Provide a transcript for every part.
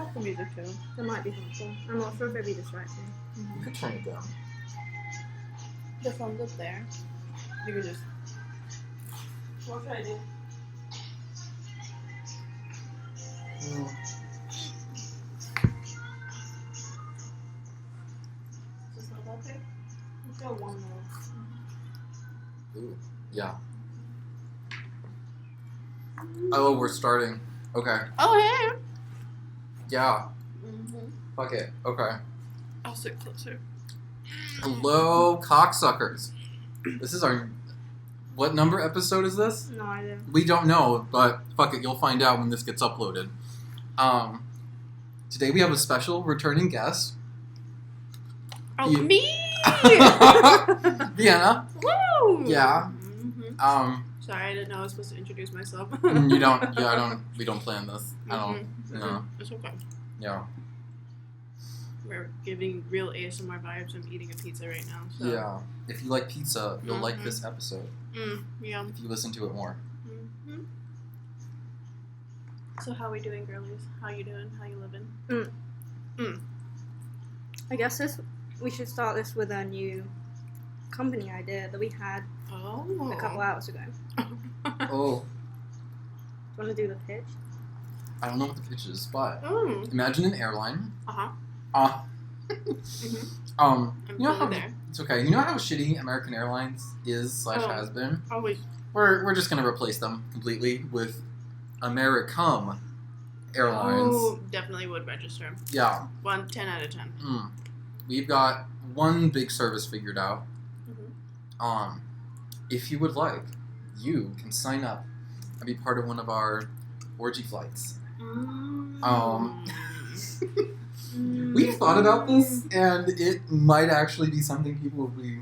off the music too. That might be helpful. I'm not sure if it'd be distracting. Mm-hmm. You could turn it down. The phone's up there. You could just. What should I do? Just hold up there. Let's go one more. Ooh, yeah. Oh, we're starting. Okay. Oh, hey! Yeah. Mm-hmm. Fuck it. Okay. I'll sit closer. Hello, cocksuckers. This is our... What number episode is this? No idea. We don't know, but fuck it, you'll find out when this gets uploaded. Today we have a special returning guest. Oh, You- me! Vienna. Woo! Yeah. Mm-hmm. Sorry, I didn't know I was supposed to introduce myself. You don't... Yeah, we don't plan this. I don't... Mm-hmm. No. It's okay. Yeah. We're giving real ASMR vibes. I'm eating a pizza right now. So. Yeah. If you like pizza, you'll like Mhm. this episode. Yeah. If you listen to it more. Mm-hmm. So how we doing, girlies? How you doing? How you living? I guess we should start this with a new company idea that we had Oh. a couple hours ago. Oh. Do you want to do the pitch? I don't know what the pitch is, but Mm. imagine an airline. Uh-huh. You I'm know how fully there. it's okay. You know how shitty American Airlines is / Oh. has been. Always. We're just gonna replace them completely with Americum Airlines. Oh, definitely would register. Yeah. 10 out of 10. We've got one big service figured out. Mm-hmm. If you would like, you can sign up and be part of one of our orgy flights. We've thought about this, and it might actually be something people would be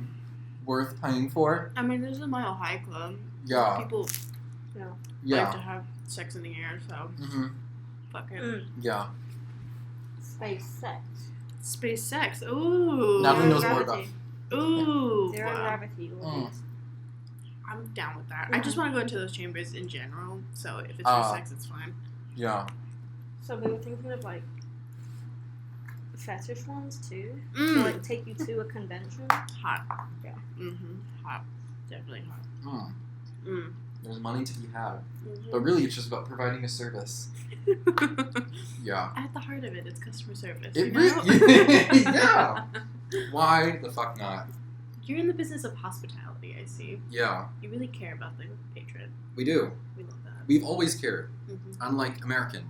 worth paying for. I mean, there's a Mile High Club. Yeah. People like Yeah. to have sex in the air, so Mm-hmm. fuck it. Yeah. Space sex. Space sex. Ooh. Natalie knows Zero more about. gravity. Ooh. Zero Wow. gravity. orgies. I'm down with that. I just want to go into those chambers in general, so if it's for sex, it's fine. Yeah. So we were thinking of like fetish ones too. To Mm. like take you to a convention. Hot. Yeah. Hot. Definitely hot. Mm. Mm. There's money to be had, Mhm. but really, it's just about providing a service. Yeah. At the heart of it, it's customer service. It you know? really. Yeah. Why the fuck not? You're in the business of hospitality, I see. Yeah, You really care about the patron. we do. We love that. We've always cared, Mm-hmm. unlike American.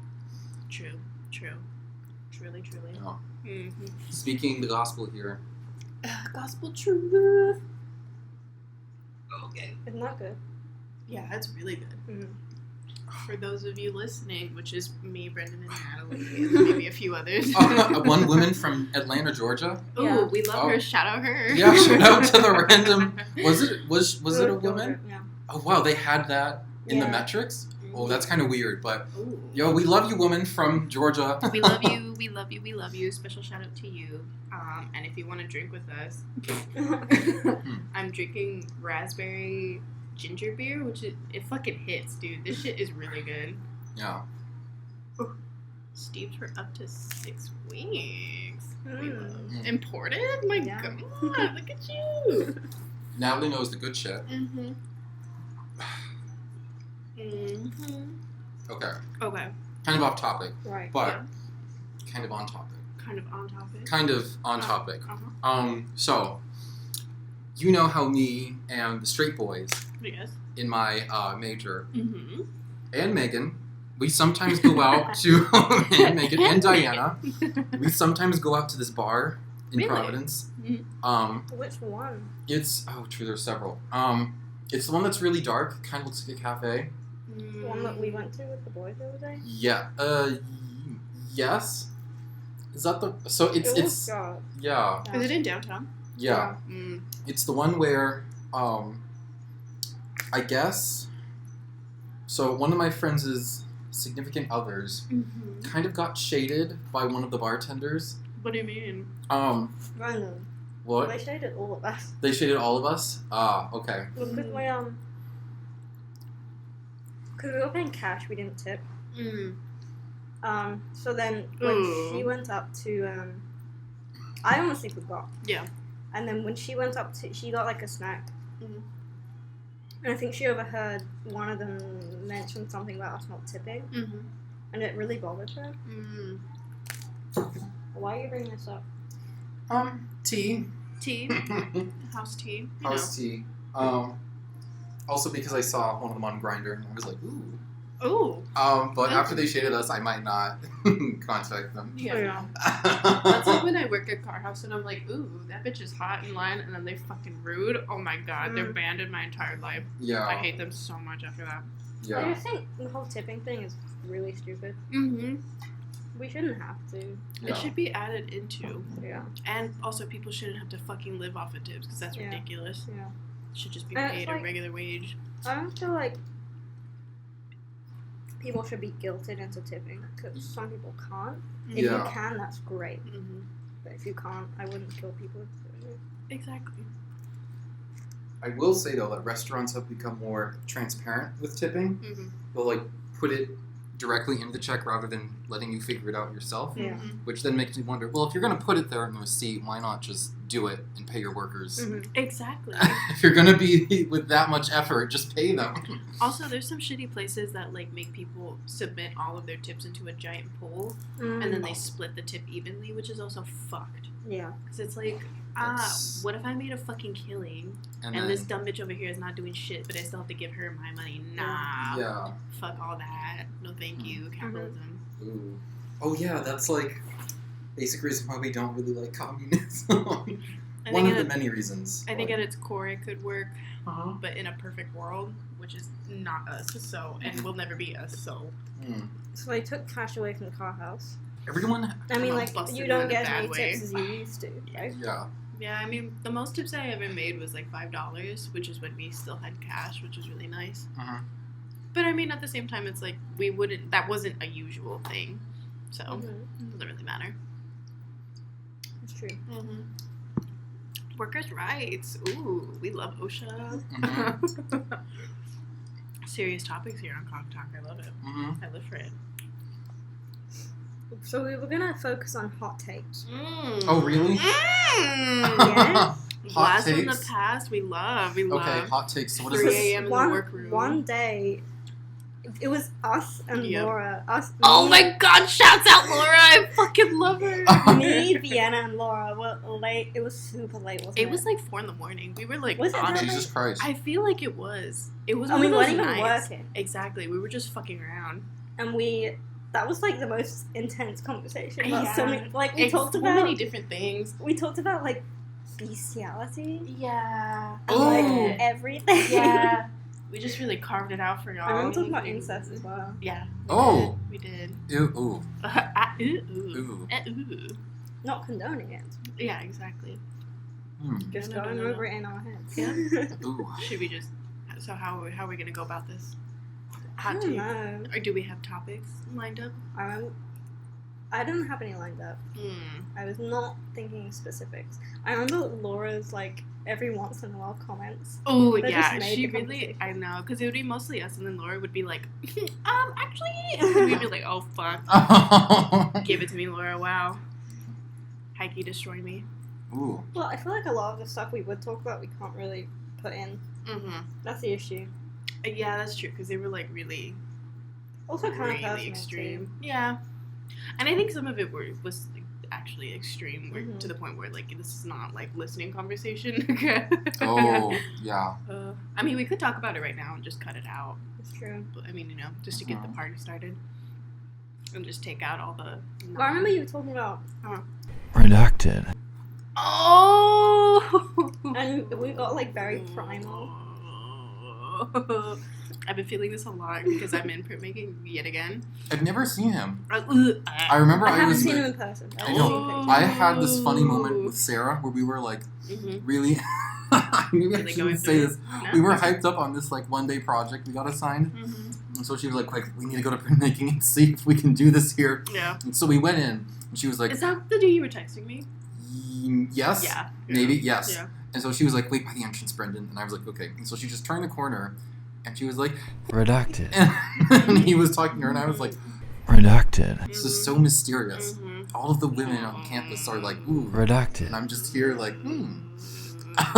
True. Truly. Yeah. Mm-hmm. Speaking the gospel here. Gospel truth. Okay. Isn't that good? Yeah, that's really good. Mm. For those of you listening, which is me, Brendan, and Natalie, and maybe a few others. One woman from Atlanta, Georgia. Ooh, Yeah. we love her. Shout out her. Yeah, shout out to the random. Was it a woman? Yeah. Oh wow, they had that in the Yeah. metrics. Oh, that's kind of weird, but Ooh. yo, we love you, woman from Georgia. We love you. We love you. We love you. Special shout out to you. And if you want to drink with us, I'm drinking raspberry ginger beer, which it fucking hits, dude. This shit is really good. Yeah. Steeped for up to 6 weeks. We Mm. love. Mm. Imported? My Yeah. god, look at you. Natalie knows the good shit. Mm-hmm. Mm-hmm. Okay. Okay. Kind of off topic, Right. but kind of on topic. Kind of on topic. Kind of on topic. Uh-huh. So, you know how me and the straight boys Yes. in my major Mm-hmm. and Megan, we sometimes go out to Megan and Diana. We sometimes go out to this bar in Really? Providence. Mm-hmm. Which one? It's there's several. It's the one that's really dark, kind of looks like a cafe. The one that we went to with the boys the other day? Yeah. Yes. Is that the? So It was it's dark. yeah. Is it in downtown? Yeah. Mm. It's the one where I guess. So one of my friends' significant others Mm-hmm. kind of got shaded by one of the bartenders. What do you mean? Random. What? They shaded all of us. They shaded all of us? Ah, okay. Well, because we were paying cash, we didn't tip. Mm. So then when she went up to, I honestly forgot. Yeah. And then when she went up to, she got like a snack. Mhm. And I think she overheard one of them mention something about us not tipping. Mm-hmm. And it really bothered her. Mm. Why are you bringing this up? Tea. Tea. House tea. You House tea. Also because I saw one of them on Grindr and I was like, ooh. know. But after they shaded us, I might not contact them. Yeah. That's like when I work at Car House and I'm like, ooh, that bitch is hot in line, and then they fucking rude. Oh my god, they're banned in my entire life. Yeah. I hate them so much after that. Yeah. I just think the whole tipping thing is really stupid. Mm-hmm. We shouldn't have to. Yeah. It should be added into. Yeah. And also, people shouldn't have to fucking live off of tips because that's Yeah. ridiculous. Yeah. It should just be And it's paid a like- regular wage. I don't feel like people should be guilted into tipping because some people can't. If Yeah. you can, that's great. Mm-hmm. But if you can't, I wouldn't kill people into doing it. Exactly. I will say though that restaurants have become more transparent with tipping. Mm-hmm. They'll like put it directly into the check rather than letting you figure it out yourself. Yeah. Mm-hmm. Which then makes me wonder, well, if you're gonna put it there in the receipt, why not just do it and pay your workers? Mm-hmm. Exactly. If you're gonna be with that much effort, just pay them. Also, there's some shitty places that like make people submit all of their tips into a giant pool, Mm. and then they split the tip evenly, which is also fucked. Yeah. Because it's like, That's- what if I made a fucking killing And and then, this dumb bitch over here is not doing shit, but I still have to give her my money? Nah. yeah. Fuck all that. No, thank you. Capitalism. Ooh. Oh yeah, that's like basic reason why we don't really like communism. I One think of the at, many reasons. I think at its core it could work, Uh-huh. but in a perfect world, which is not us, so, and will never be us, so. Mm. So they took cash away from the car house. Everyone. I mean, Well, like, busted you in don't a get as bad many way. tips as you used to, right? Yeah. Yeah, I mean, the most tips I ever made was like $5, which is when we still had cash, which was really nice. Uh-huh. But I mean, at the same time, it's like that wasn't a usual thing, so Mm-hmm. it doesn't really matter. It's true. Mm-hmm. Workers' rights. Ooh, we love OSHA. Mm-hmm. Serious topics here on Cock Talk. I love it. Mm-hmm. I live for it. So we were gonna focus on hot takes. Oh really? Yeah. Blast from the takes? past. We love. Okay, hot takes. So what is 3 this? a.m. in the workroom. One day, it was us and Yep. Laura. Oh me, my god, shouts out Laura. I fucking love her. Me, Vienna, and Laura were late. It was super late, wasn't it? It was like 4 in the morning. We were like Was it on that it. Jesus Christ. I feel like it was. It was And one we of those weren't even nights. working. Exactly. We were just fucking around. And that was like the most intense conversation about so Yeah. many, like we talked so about many different things. like bestiality Yeah. and Oh. like everything. Yeah. We just really carved it out for y'all. I remember talking about incest as well. Yeah. Oh. We did. Ew, ooh. Ooh. Ooh. Ooh. Not condoning it, Yeah, exactly. just No, no, going no, no, over it in our heads. Yeah. Ooh. Should we just... So how are we going to go about this? I Hot don't take. know. Or do we have topics lined up? I don't have any lined up. I was not thinking specifics. I remember Laura's like every once in a while comments. Oh, That yeah. just made She the really... conversation. I know. Because it would be mostly us, and then Laura would be like, actually... And we'd be like, oh, fuck. Give it to me, Laura. Wow. Heike destroy me. Ooh. Well, I feel like a lot of the stuff we would talk about we can't really put in. Mm-hmm. That's the issue. Yeah, that's true, because they were, like, really... Also kind of really personal extreme. too. Yeah. And I think some of it was like, actually extreme Mhm. to the point where like this is not like listening conversation. Oh, yeah. I mean, we could talk about it right now and just cut it out. It's true. But, I mean, just to get the party started and just take out all the. Well, I remember you were talking about, Redacted. Oh. and we got like very primal. I've been feeling this a lot because I'm in printmaking yet again. I've never seen him. I I remember I I haven't was. seen him in person. I I've know. seen pictures. I had this funny moment with Sarah where we were like really. Maybe I Really going shouldn't say through this. No? We were hyped up on this like 1 day project we got assigned, and so she was like, "Quick, we need to go to printmaking and see if we can do this here." Yeah. And so we went in, and she was like, Is that the day you were texting me? "Yes, Yeah. maybe yes." Yeah. And so she was like, "Wait by the entrance, Brendan," and I was like, "Okay." And so she just turned the corner, and she was like, Redacted. and he was talking to her, and I was like, Redacted. It's just so mysterious. Mm-hmm. All of the women on campus are like, ooh. Redacted. And I'm just here like,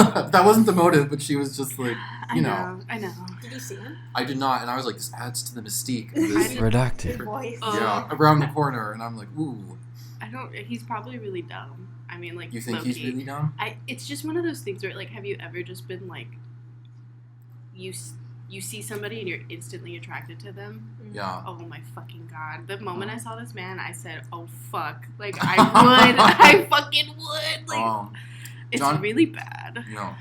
That wasn't the motive, but she was just like, you know. I know. Did you see him? I did not, and I was like, this adds to the mystique of this. Redacted. Good voice. Yeah, around the corner, and I'm like, ooh. He's probably really dumb. I mean, like, You think low-key. he's really dumb? It's just one of those things where, like, have you ever just been, like, you see somebody and you're instantly attracted to them? Yeah. Oh, my fucking God. The moment I saw this man, I said, oh, fuck. Like, I would. I fucking would. Like, it's John- really bad. No.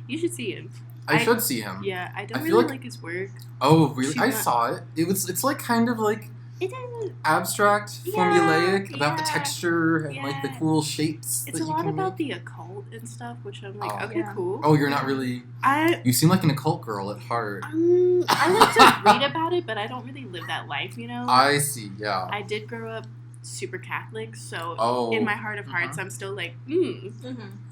You should see him. I should see him. Yeah, I don't I feel really like- like his work. Oh, really? I She's saw it. It's like kind of like It doesn't. abstract, Yeah, formulaic, about the yeah, texture and like the yeah. cool shapes It's that a you lot can about make. the occult and stuff, which I'm like, Oh. okay, Yeah. cool. Oh, you're not really... I You seem like an occult girl at heart. I like to read about it, but I don't really live that life, you know? I see, yeah. I did grow up super Catholic, so Oh. in my heart of hearts, I'm still like, the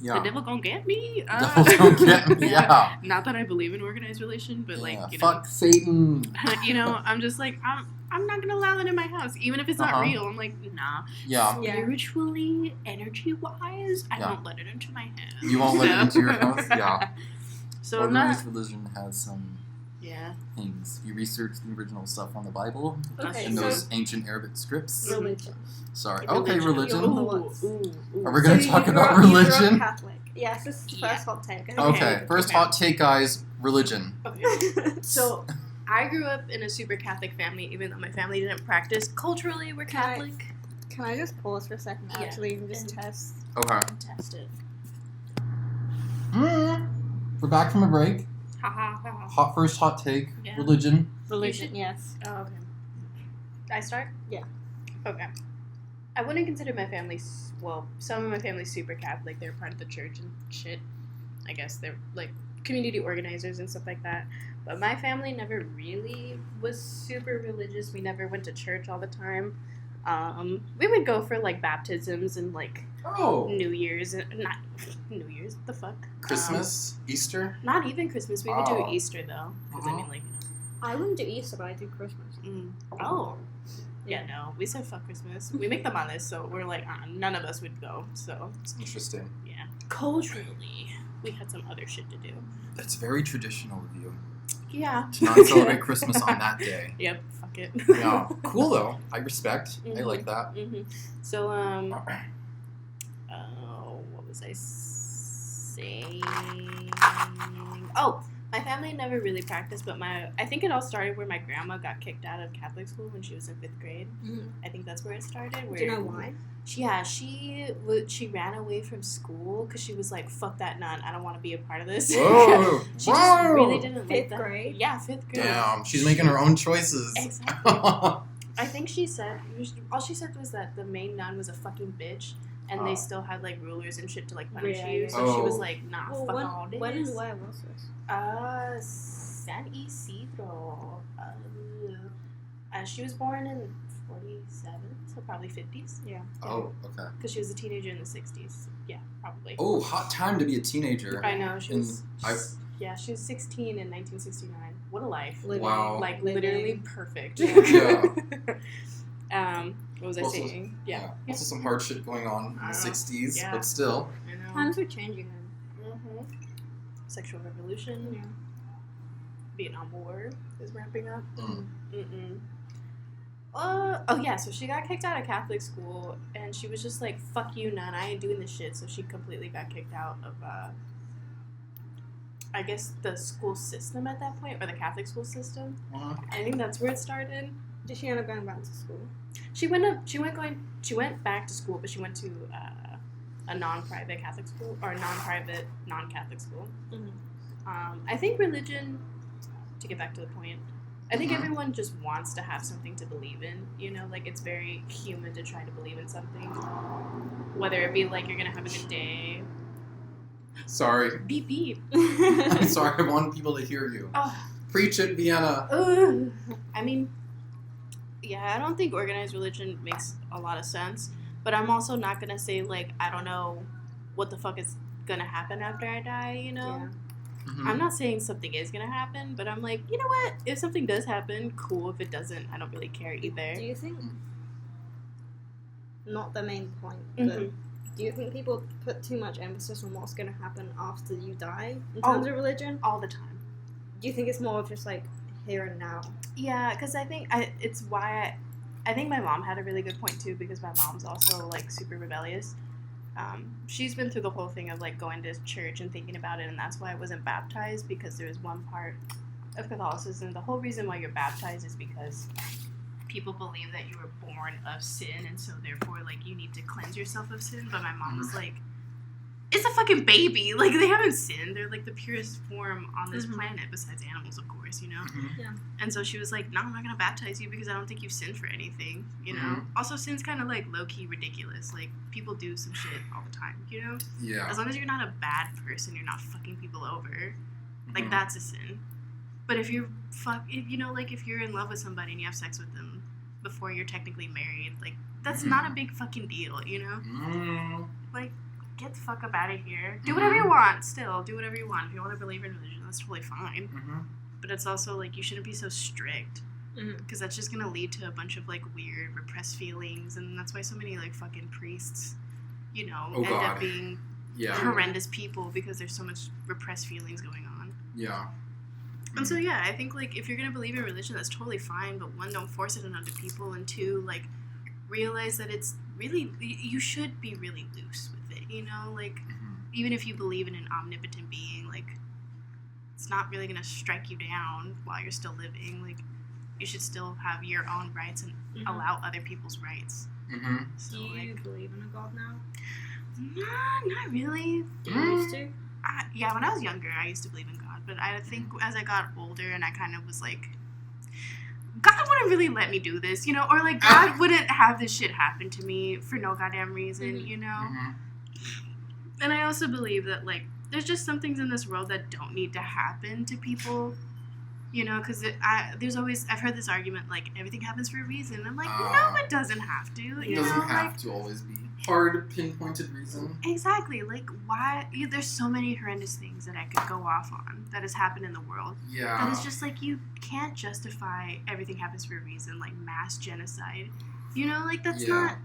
Yeah. devil gonna get me? Devil don't get me, yeah. Not that I believe in organized religion, but like, Yeah, you know, fuck Satan. you know, I'm just like, I'm not gonna allow that in my house, even if it's not Uh-huh. real. I'm like, nah. Yeah. Yeah. Spiritually, energy-wise, I Yeah. don't let it into my house. You won't let it into your house? Yeah. So I'm not. Organized religion has some Yeah. things. You research the original stuff on the Bible Okay, and so those ancient Arabic scripts. religion. Sorry. Okay, religion. Ooh. Ooh. Are we gonna talk you about grew up- you grew up religion? Catholic. Yes, this is the first hot take. Okay, first okay. hot take, guys. Religion. Okay. So, I grew up in a super Catholic family, even though my family didn't practice. Culturally, we're Can I- Catholic. Can I just pause for a second, Yeah. actually, and just test? Okay. Test it. We're back from a break. Ha ha ha. First hot take. Yeah. Religion. Religion, should- yes. Oh, okay. I start? Yeah. Okay. I wouldn't consider my family, well, some of my family super Catholic. They're part of the church and shit. I guess they're, like, community organizers and stuff like that. But my family never really was super religious. We never went to church all the time. We would go for, like, baptisms and, like, Oh. New Year's. Not New Year's, what the fuck? Christmas, Easter. Not even Christmas. We would do Oh. Easter, though. Because, I Uh-huh. mean, like, I wouldn't do Easter, but I do Christmas. Oh. Yeah, no. We said fuck Christmas. We make them on this, so we're like, none of us would go. So, It's interesting. yeah. Culturally, we had some other shit to do. That's very traditional of you Yeah. to not celebrate Christmas on that day. Yep, fuck it. Yeah. Cool though. I respect. I Mhm. like that. So, what was I saying? Oh, my family never really practiced, but I think it all started where my grandma got kicked out of Catholic school when she was in 5th grade. I think that's where it started. Where Do you know why? She ran away from school because she was like, "Fuck that nun! I don't want to be a part of this." Whoa. She just really didn't like 5th that. grade? Yeah, 5th grade. Damn, she's making her own choices. Exactly. I think she said all she said was that the main nun was a fucking bitch, and they still had like rulers and shit to like punish Yeah, you. yeah. So she was Oh. like, "Nah, Well, fuck all this." when and where was this? San Isidro. She was born in 47, so probably 50s. Yeah. Oh, okay. Because she was a teenager in the 60s. Yeah, probably. Oh, hot time to be a teenager. I know, she And was. Yeah, she was 16 in 1969. What a life. Living. Wow. Like, Living. literally perfect. Yeah. What was I Also- saying? Yeah. Also some hard shit going on in the 60s, Yeah. but still. I know. Times were changing then. Sexual revolution. Yeah. Vietnam War is ramping up. Mm. Oh yeah, so she got kicked out of Catholic school, and she was just like, "Fuck you, nun! I ain't doing this shit." So she completely got kicked out of, I guess, the school system at that point, or the Catholic school system. I think that's where it started. Did she end up going back to school? She went back to school, but she went to a non-private Catholic school, or a non-private non-Catholic school. I think religion, to get back to the point, I think everyone just wants to have something to believe in, you know, like it's very human to try to believe in something, whether it be like you're gonna have a good day. Sorry. Beep beep. I'm sorry, I want people to hear you. Oh. Preach it, Vienna. I mean, yeah, I don't think organized religion makes a lot of sense, but I'm also not gonna say like I don't know what the fuck is gonna happen after I die, you know. Yeah. Mhm. I'm not saying something is gonna happen, but I'm like, you know what? If something does happen, cool. If it doesn't, I don't really care either. Do you think not the main point. But do you think people put too much emphasis on what's going to happen after you die in terms of religion? All the time. Do you think it's more of just like here and now? Yeah, because I think it's why I think my mom had a really good point too, because my mom's also like super rebellious. She's been through the whole thing of like going to church and thinking about it, and that's why I wasn't baptized, because there was one part of Catholicism. The whole reason why you're baptized is because people believe that you were born of sin, and so therefore like you need to cleanse yourself of sin. But my mom was like, it's a fucking baby, like they haven't sinned, they're like the purest form on this planet besides animals, of course, you know. Yeah. And so she was like, no, I'm not gonna baptize you because I don't think you've sinned for anything, you know. Also, sin's kind of like low-key ridiculous. Like people do some shit all the time, you know. Yeah. As long as you're not a bad person, you're not fucking people over, like that's a sin. But if you're if you're in love with somebody and you have sex with them before you're technically married, like that's not a big fucking deal, you know. Like, get the fuck up out of here. Do whatever you want. Still, do whatever you want. If you want to believe in religion, that's totally fine. But it's also like you shouldn't be so strict, because that's just gonna lead to a bunch of like weird repressed feelings, and that's why so many like fucking priests, you know, end up being horrendous people, because there's so much repressed feelings going on. Yeah. And so yeah, I think like if you're gonna believe in religion, that's totally fine. But one, don't force it on other people, and two, like realize that it's really, you should be really loose with it, you know, like even if you believe in an omnipotent being, like it's not really gonna strike you down while you're still living. Like you should still have your own rights and allow other people's rights. So, do you believe in a god now? Nah, not really. Do you used to? Yeah, when I was younger, I used to believe in God, but I think as I got older and I kind of was like, God wouldn't really let me do this, you know, or like God wouldn't have this shit happen to me for no goddamn reason, you know. And I also believe that like there's just some things in this world that don't need to happen to people, you know, because there's always, I've heard this argument like everything happens for a reason. I'm like, no, it doesn't have to. It doesn't have to always be hard pinpointed reason. Exactly. Like why? There's so many horrendous things that I could go off on that has happened in the world. Yeah. That is just like you can't justify everything happens for a reason, like mass genocide. You know, like that's not.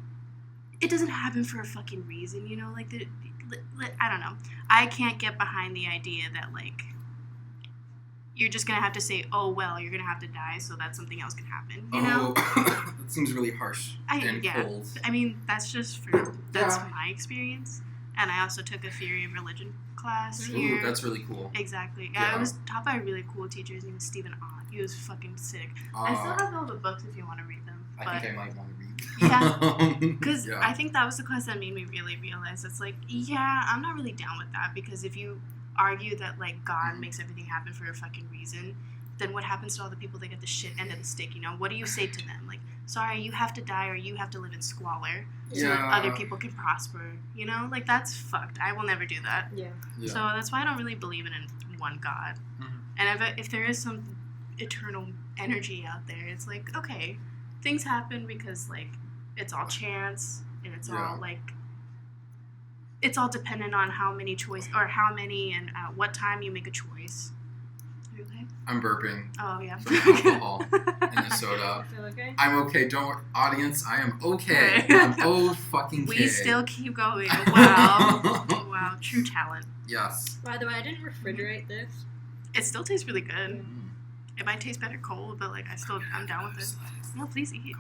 It doesn't happen for a fucking reason. You know, like I don't know. I can't get behind the idea that like you're just gonna have to say, oh well, you're gonna have to die, so that something else can happen. You know, that seems really harsh and cold. I mean, that's my experience, and I also took a theory of religion class here. Ooh, that's really cool. Exactly. Yeah. I was taught by a really cool teacher. His name was Stephen Ott. He was fucking sick. I still have all the books if you want to read them. I think I might want to read. Yeah, because I think that was the class that made me really realize it's like, yeah, I'm not really down with that, because if you argue that like God makes everything happen for a fucking reason, then what happens to all the people that get the shit end of the stick, you know? What do you say to them? Like, sorry, you have to die or you have to live in squalor so that other people can prosper, you know? Like, that's fucked. I will never do that. Yeah. So that's why I don't really believe in one God. And if there is some eternal energy out there, it's like, okay, things happen because like it's all chance, and it's all like, it's all dependent on how many and at what time you make a choice. Are you okay? I'm burping. Oh yeah. From alcohol and a soda. Feel okay? I'm okay. Don't, audience. I am okay. I'm fucking okay. We still keep going. Wow. Wow. True talent. Yes. By the way, I didn't refrigerate this. It still tastes really good. It might taste better cold, but like I'm down with it. No, please eat.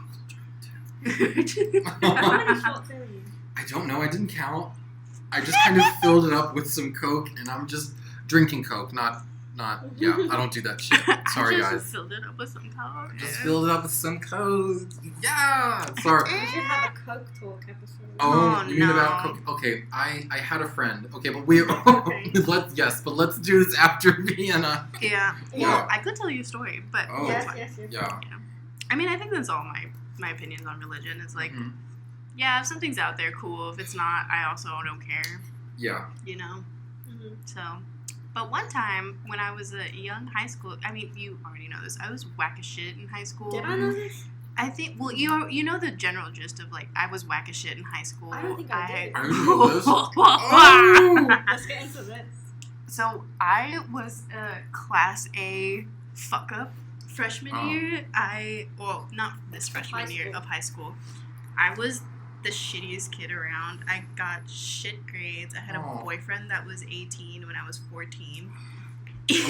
How many shots are you? I don't know. I didn't count. I just kind of filled it up with some Coke, and I'm just drinking Coke, not. Yeah, I don't do that shit. Sorry, guys. Just filled it up with some Coke. Just filled it up with some Coke. Yeah. Sorry. We should have a Coke talk episode. Oh, you mean about Coke? Okay, I had a friend. Okay, but let's do this after Vienna. Yeah. Well, I could tell you a story, but Yes. Yeah. I mean, I think that's all my opinions on religion. It's like, yeah, if something's out there, cool. If it's not, I also don't care. Yeah. You know? So, but one time when I was a young high school, I mean, you already know this, I was whack as shit in high school. Did I know this? I think, well, you know the general gist of, like, I was whack as shit in high school. I don't think I did. I didn't know this. Oh! Let's get into this. So, I was a Class A fuck-up freshman year. Not this freshman year of high school. I was the shittiest kid around. I got shit grades. I had a Oh. boyfriend that was 18 when I was 14.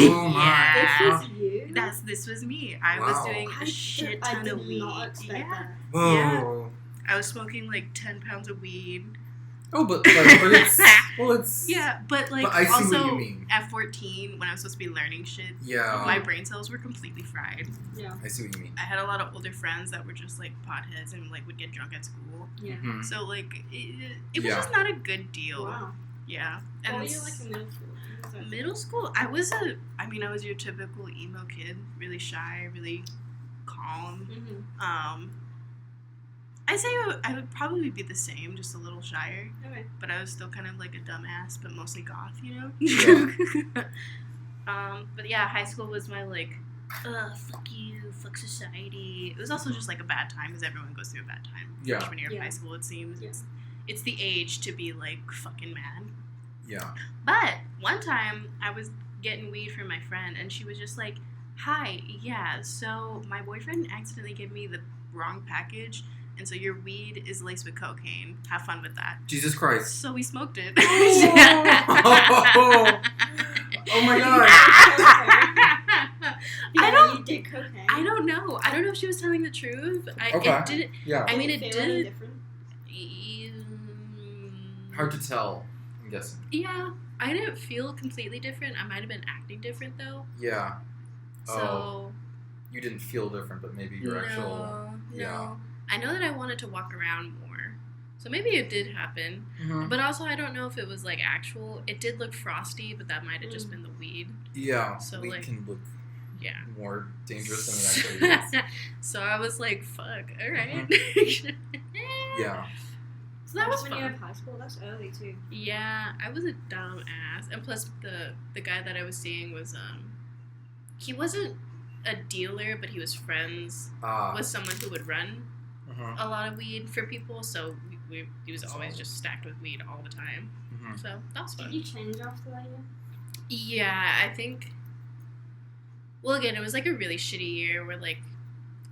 Oh my. Yeah. This was you? This was me. I was Wow. doing a shit ton of weed. I did not expect Yeah. that. Whoa. I was smoking like 10 pounds of weed. Oh, but it's Yeah, but like But I see also what you mean. at 14 when I was supposed to be learning shit, Yeah. my brain cells were completely fried. Yeah. I see what you mean. I had a lot of older friends that were just like potheads and like would get drunk at school. Yeah. Mhm. So like it was Yeah. just not a good deal. Wow. Yeah. What And were you like in middle school? What was that? middle school, I was your typical emo kid, really shy, really calm. Mm-hmm. I'd say I would probably be the same, just a little shyer. Okay. But I was still kind of like a dumbass, but mostly goth, you know? Yeah. But yeah, high school was my like, fuck you, fuck society. It was also just like a bad time because everyone goes through a bad time. Yeah. Freshman year of Yeah. high school, it seems. Yeah. It's the age to be like fucking mad. Yeah. But one time I was getting weed from my friend and she was just like, hi, yeah, so my boyfriend accidentally gave me the wrong package. And so your weed is laced with cocaine. Have fun with that. Jesus Christ. So we smoked it. Oh my god. I don't. You did cocaine. I don't know. I don't know if she was telling the truth. Okay. It didn't. Yeah. I mean, Did it feel any did. different? Hard to tell, I'm guessing. Yeah, I didn't feel completely different. I might have been acting different though. Yeah. So You didn't feel different, but maybe your no, actual. Yeah. no. I know that I wanted to walk around more. So maybe it did happen. Mhm. But also, I don't know if it was like actual. It did look frosty, but that might have just been the weed. Yeah. So, Weed like- can look Yeah. more dangerous than it actually is. So I was like, fuck, alright. Yeah. So that was when you were fun. in high school. That's early too. Yeah, I was a dumb ass. And plus, the guy that I was seeing was, he wasn't a dealer, but he was friends with someone who would run Mhm. a lot of weed for people. So he was always Solid. just stacked with weed all the time. Mhm. So that was fun. Did you change after that year? Yeah, I think. Well, again, it was like a really shitty year where like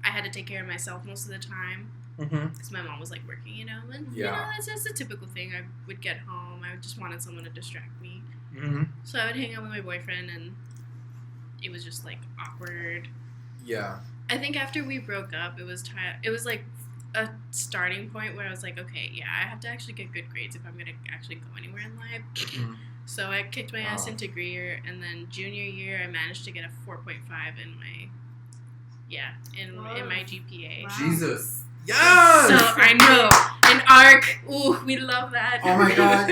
I had to take care of myself most of the time Mhm. because my mom was like working, you know, and Yeah. you know that's a typical thing. I would get home, I just wanted someone to distract me, Mhm. so I would hang out with my boyfriend, and it was just like awkward. Yeah. I think after we broke up, it was it was like a starting point where I was like, okay, yeah, I have to actually get good grades if I'm gonna actually go anywhere in life. Mhm. So I kicked my ass Wow. into Greer, and then junior year I managed to get a 4.5 in my in my GPA. Wow. Jesus. Yes. So I know an arc. Ooh, we love that. Oh my god.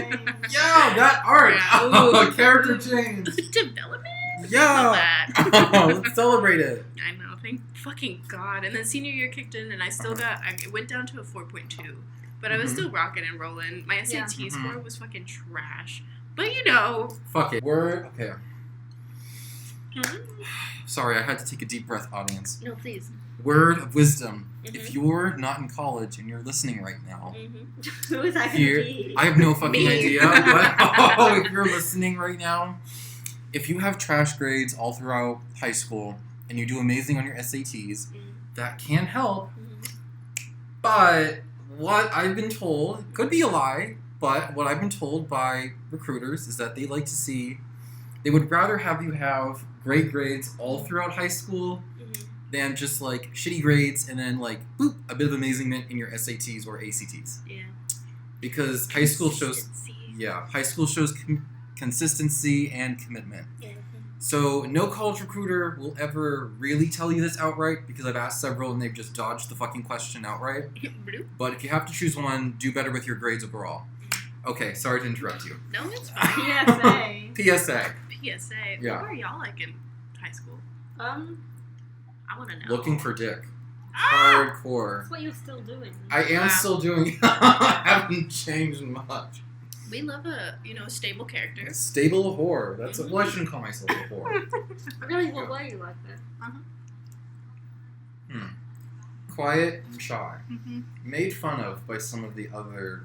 Yeah, that art. Yeah. Ooh. Character change. Development. Yeah. Love that. Let's celebrate it. I know. Thank fucking God. And then senior year kicked in, and I still I went down to a 4.2, but I was Mhm. still rocking and rolling. My SAT Yeah. score was fucking trash, but you know. Fuck it. We're okay. Hmm? Sorry, I had to take a deep breath, audience. No, please. Word of wisdom. Mhm. If you're not in college and you're listening right now, Mm-hmm. Who was that Here- gonna be? I have no fucking Me. idea. But if you're listening right now, if you have trash grades all throughout high school and you do amazing on your SATs, that can help. But what I've been told, could be a lie, but what I've been told by recruiters is that they like to see, they would rather have you have great grades all throughout high school than just like shitty grades and then like boop, a bit of amazement in your SATs or ACTs. Yeah. Because high school shows, Consistency. high school shows consistency and commitment. Yeah. So no college recruiter will ever really tell you this outright because I've asked several and they've just dodged the fucking question outright. Bloop. But if you have to choose one, do better with your grades overall. Okay, sorry to interrupt you. No, it's fine. PSA. PSA. PSA. Yeah. What were y'all like in high school? I want to know. Looking for dick. Ah! Hardcore. That's what you're still doing. I am Wow. still doing I haven't changed much. We love a stable character. Stable whore. That's a, well, I shouldn't call myself a whore. Really, what were you like then? Quiet and shy. Mm-hmm. Made fun of by some of the other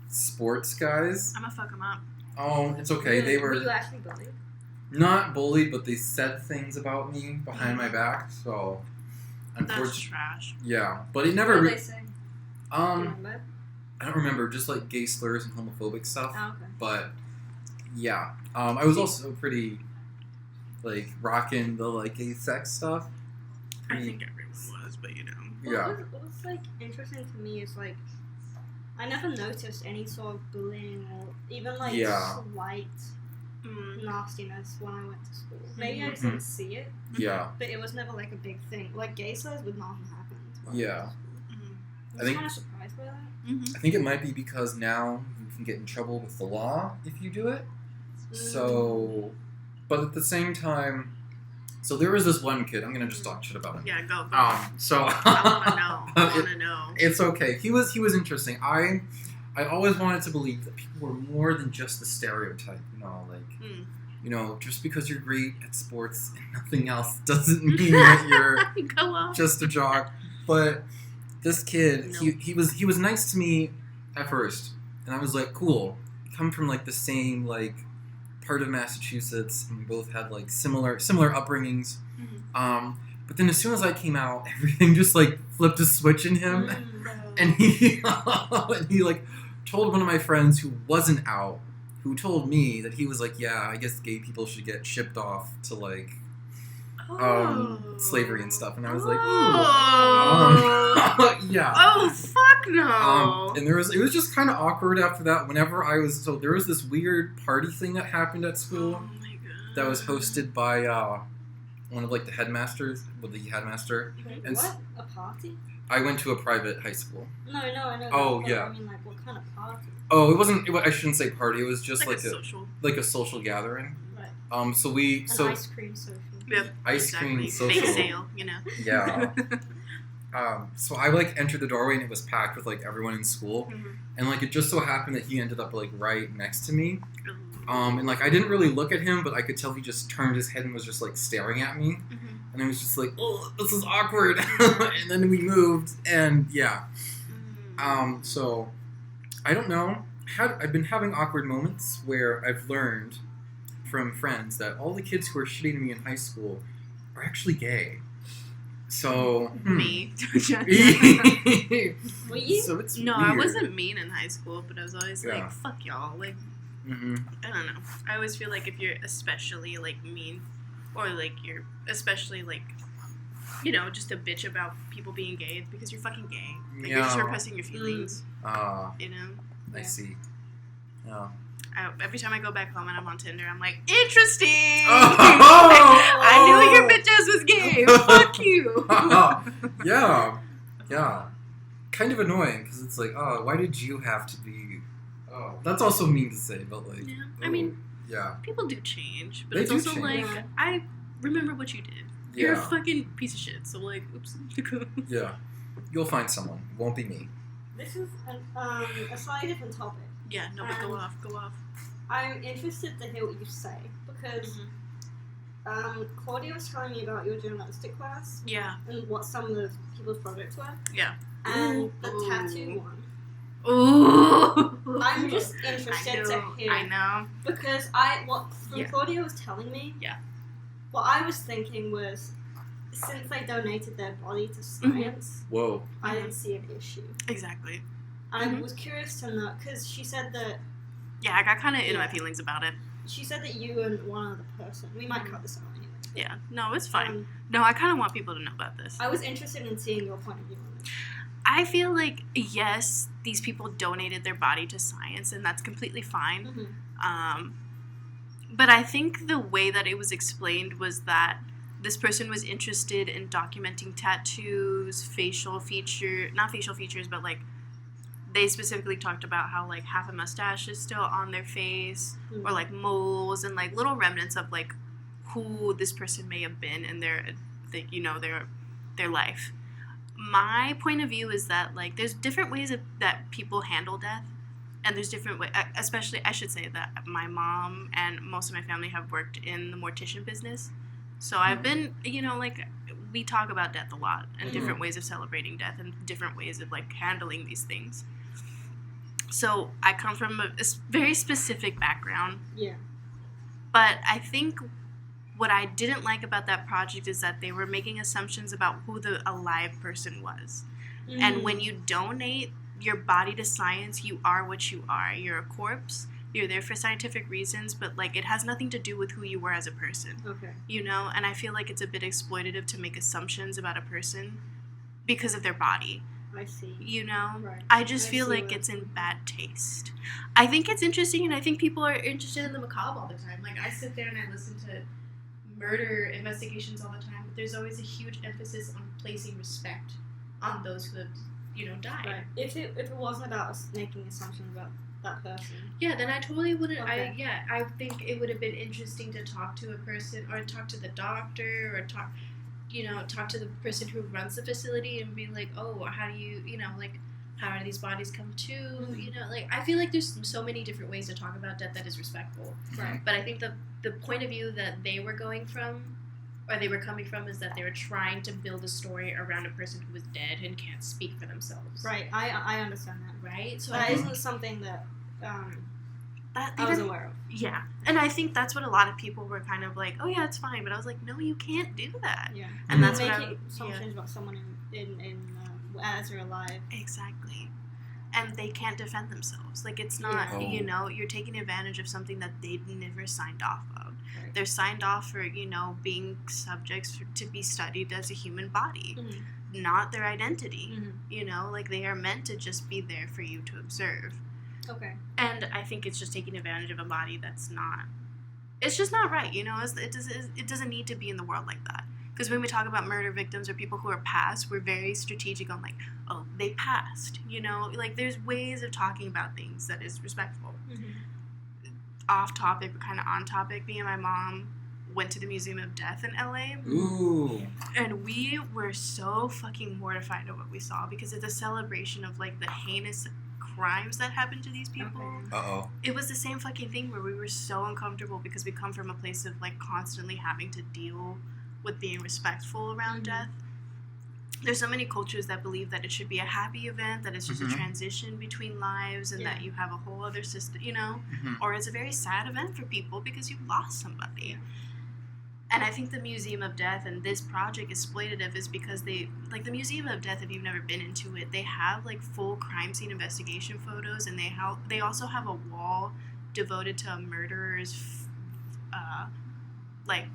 sports guys. I'm gonna fuck him up. Oh, it's okay. They Were you were actually bullied? not bullied, but they said things about me behind my back. So, That's unfortunately, trash. yeah. But it What never. did they say? Do you remember? I don't remember, just like gay slurs and homophobic stuff. Oh, okay. But yeah, I was also pretty like rocking the like gay sex stuff. I think everyone was, but you know. Yeah. What was like interesting to me is like I never noticed any sort of bullying or even like slight nastiness when I went to school. Maybe I just didn't see it. Yeah. But it was never like a big thing. Like gay slurs would not have happened. Yeah. I was kind of surprised by that. I think it might be because now you can get in trouble with the law if you do it. So, but at the same time, so there was this one kid. I'm gonna just talk shit about him. Yeah, go. So I wanna know. It's okay. He was interesting. I always wanted to believe that people were more than just a stereotype. You know, like you know, just because you're great at sports and nothing else doesn't mean that you're just a jock. But this kid, he was nice to me at first, and I was like, cool. Come from like the same like part of Massachusetts, and we both had like similar upbringings. But then as soon as I came out, everything just like flipped a switch in him, and he like told one of my friends who wasn't out, who told me that he was like, yeah, I guess gay people should get shipped off to like slavery and stuff, and I was like, yeah. Oh fuck no. And it was just kind of awkward after that. Whenever there was this weird party thing that happened at school that was hosted by one of like the headmasters, the headmaster. And what? A party? I went to a private high school. No, I know. Oh that, yeah. I mean, like, what kind of party? Oh, it wasn't. I shouldn't say party. It was just like a social gathering. Right. So we An ice cream social. Yep. Ice cream social. Big sale, you know. Yeah. So I like entered the doorway and it was packed with like everyone in school, and like it just so happened that he ended up like right next to me. And like I didn't really look at him, but I could tell he just turned his head and was just like staring at me, and I was just like, oh, this is awkward. And then we moved, and yeah. So I don't know. I've been having awkward moments where I've learned from friends that all the kids who are shitty to me in high school are actually gay. So me. Were you? So it's no, weird. I wasn't mean in high school, but I was always like, fuck y'all. Like, I don't know. I always feel like if you're especially like mean, or like you're especially like, you know, just a bitch about people being gay, it's because you're fucking gay. Like you're just repressing your feelings. You know. I see. Yeah. Every time I go back home and I'm on Tinder, I'm like, interesting! Oh! I knew your bitch ass was gay. Fuck you! Yeah. Yeah. Kind of annoying, because it's like, oh, why did you have to be... Oh, that's also mean to say, but like... Yeah, I mean... Yeah. People do change, but They it's do also change. like, I remember what you did. You're a fucking piece of shit, so like, oops. Yeah. You'll find someone. It won't be me. This is a slightly different topic. Yeah, no, but go off. I'm interested to hear what you say, because Claudia was telling me about your journalistic class. Yeah. And what some of the people's projects were. Yeah. And the tattoo one. Ooh. I'm just interested to hear. I know. Because Claudia was telling me, what I was thinking was, since they donated their body to science, Whoa. I didn't see an issue. Exactly. I was curious to know, because she said that... Yeah, I got kind of in my feelings about it. She said that you and one other person... We might cut this out anyway. Yeah. No, it's fine. No, I kind of want people to know about this. I was interested in seeing your point of view on it. I feel like, yes, these people donated their body to science, and that's completely fine. But I think the way that it was explained was that this person was interested in documenting tattoos, not facial features, but like they specifically talked about how like half a mustache is still on their face, or like moles and like little remnants of like who this person may have been in their life. My point of view is that like there's different ways that people handle death, and there's different ways. Especially, I should say that my mom and most of my family have worked in the mortician business, so I've been, like we talk about death a lot and different ways of celebrating death and different ways of like handling these things. So I come from a very specific background. Yeah. But I think what I didn't like about that project is that they were making assumptions about who the alive person was. And when you donate your body to science, you are what you are. You're a corpse. You're there for scientific reasons, but like it has nothing to do with who you were as a person. Okay. You know, and I feel like it's a bit exploitative to make assumptions about a person because of their body. I see. You know? Right. I just feel like it's in bad taste. I think it's interesting, and I think people are interested in the macabre all the time. Like, I sit there and I listen to murder investigations all the time, but there's always a huge emphasis on placing respect on those who have, you know, died. Right. If it wasn't about us making assumptions about that person. Yeah, then I totally wouldn't. Okay. I think it would have been interesting to talk to a person, or talk to the doctor, or talk to the person who runs the facility and be like, oh, how do you, like, how do these bodies come to? You know, like, I feel like there's so many different ways to talk about death that is respectful. Right. But I think the point of view that they were coming from is that they were trying to build a story around a person who was dead and can't speak for themselves. Right. I understand that. Right? So that isn't something that I was aware of. Yeah. And I think that's what a lot of people were kind of like, oh yeah, it's fine. But I was like, no, you can't do that. Yeah. And that's what making assumptions about someone in as they're alive. Exactly. And they can't defend themselves. Like, it's not, you're taking advantage of something that they never signed off of. Right. They're signed off for, being subjects to be studied as a human body, not their identity. Like, they are meant to just be there for you to observe. Okay. And I think it's just taking advantage of a body that's not, it's just not right, it doesn't need to be in the world like that. Because when we talk about murder victims or people who are passed, we're very strategic on, like, oh, they passed, Like, there's ways of talking about things that is respectful. Off topic, but kind of on topic, me and my mom went to the Museum of Death in LA. Ooh. And we were so fucking mortified of what we saw because it's a celebration of, like, the heinous crimes that happened to these people. Okay. Uh-oh. It was the same fucking thing where we were so uncomfortable because we come from a place of, like, constantly having to deal with being respectful around death. There's so many cultures that believe that it should be a happy event, that it's just a transition between lives, and that you have a whole other system, or it's a very sad event for people because you've lost somebody. And I think the Museum of Death and this project exploitative is because they, like, the Museum of Death, if you've never been into it, they have, like, full crime scene investigation photos, and they also have a wall devoted to a murderer's, like,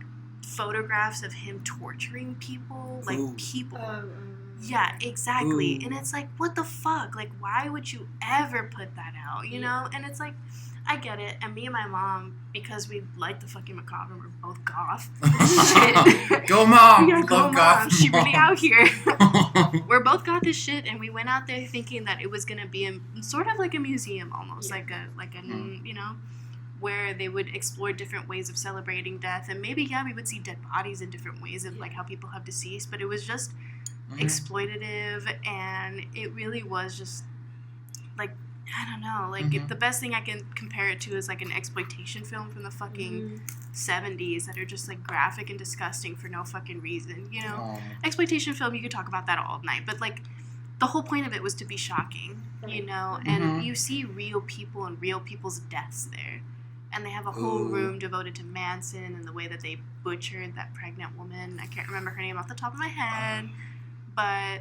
photographs of him torturing people, like, people. Yeah, exactly. And it's like, what the fuck? Like, why would you ever put that out, you know? And it's like, I get it. And me and my mom, because we like the fucking macabre, we're both goth. Shit. Go mom! Yeah, go love mom. goth. She really out here. We're both goth as shit, and we went out there thinking that it was gonna be sort of like a museum almost, like a where they would explore different ways of celebrating death, and maybe we would see dead bodies in different ways of like how people have deceased, but it was just exploitative, and it really was just like, I don't know, like the best thing I can compare it to is like an exploitation film from the fucking 70s that are just like graphic and disgusting for no fucking reason, Exploitation film, you could talk about that all night, but like the whole point of it was to be shocking, and you see real people and real people's deaths there. And they have a whole room devoted to Manson and the way that they butchered that pregnant woman. I can't remember her name off the top of my head, but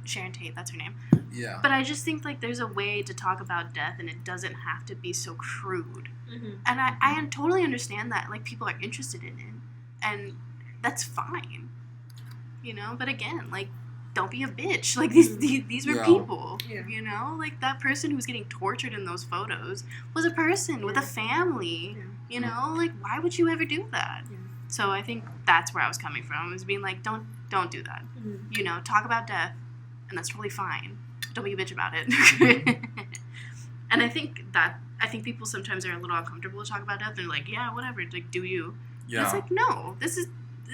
Sharon Tate, that's her name. Yeah. But I just think, like, there's a way to talk about death, and it doesn't have to be so crude. And I totally understand that, like, people are interested in it, and that's fine, But again, like, don't be a bitch. Like, these were people, Like, that person who was getting tortured in those photos was a person with a family, Like, why would you ever do that? So I think that's where I was coming from, was being like, don't do that. Talk about death, and that's totally fine. Don't be a bitch about it. And I think people sometimes are a little uncomfortable to talk about death. They're like, yeah, whatever, like, do you? Yeah. And it's like, no, this is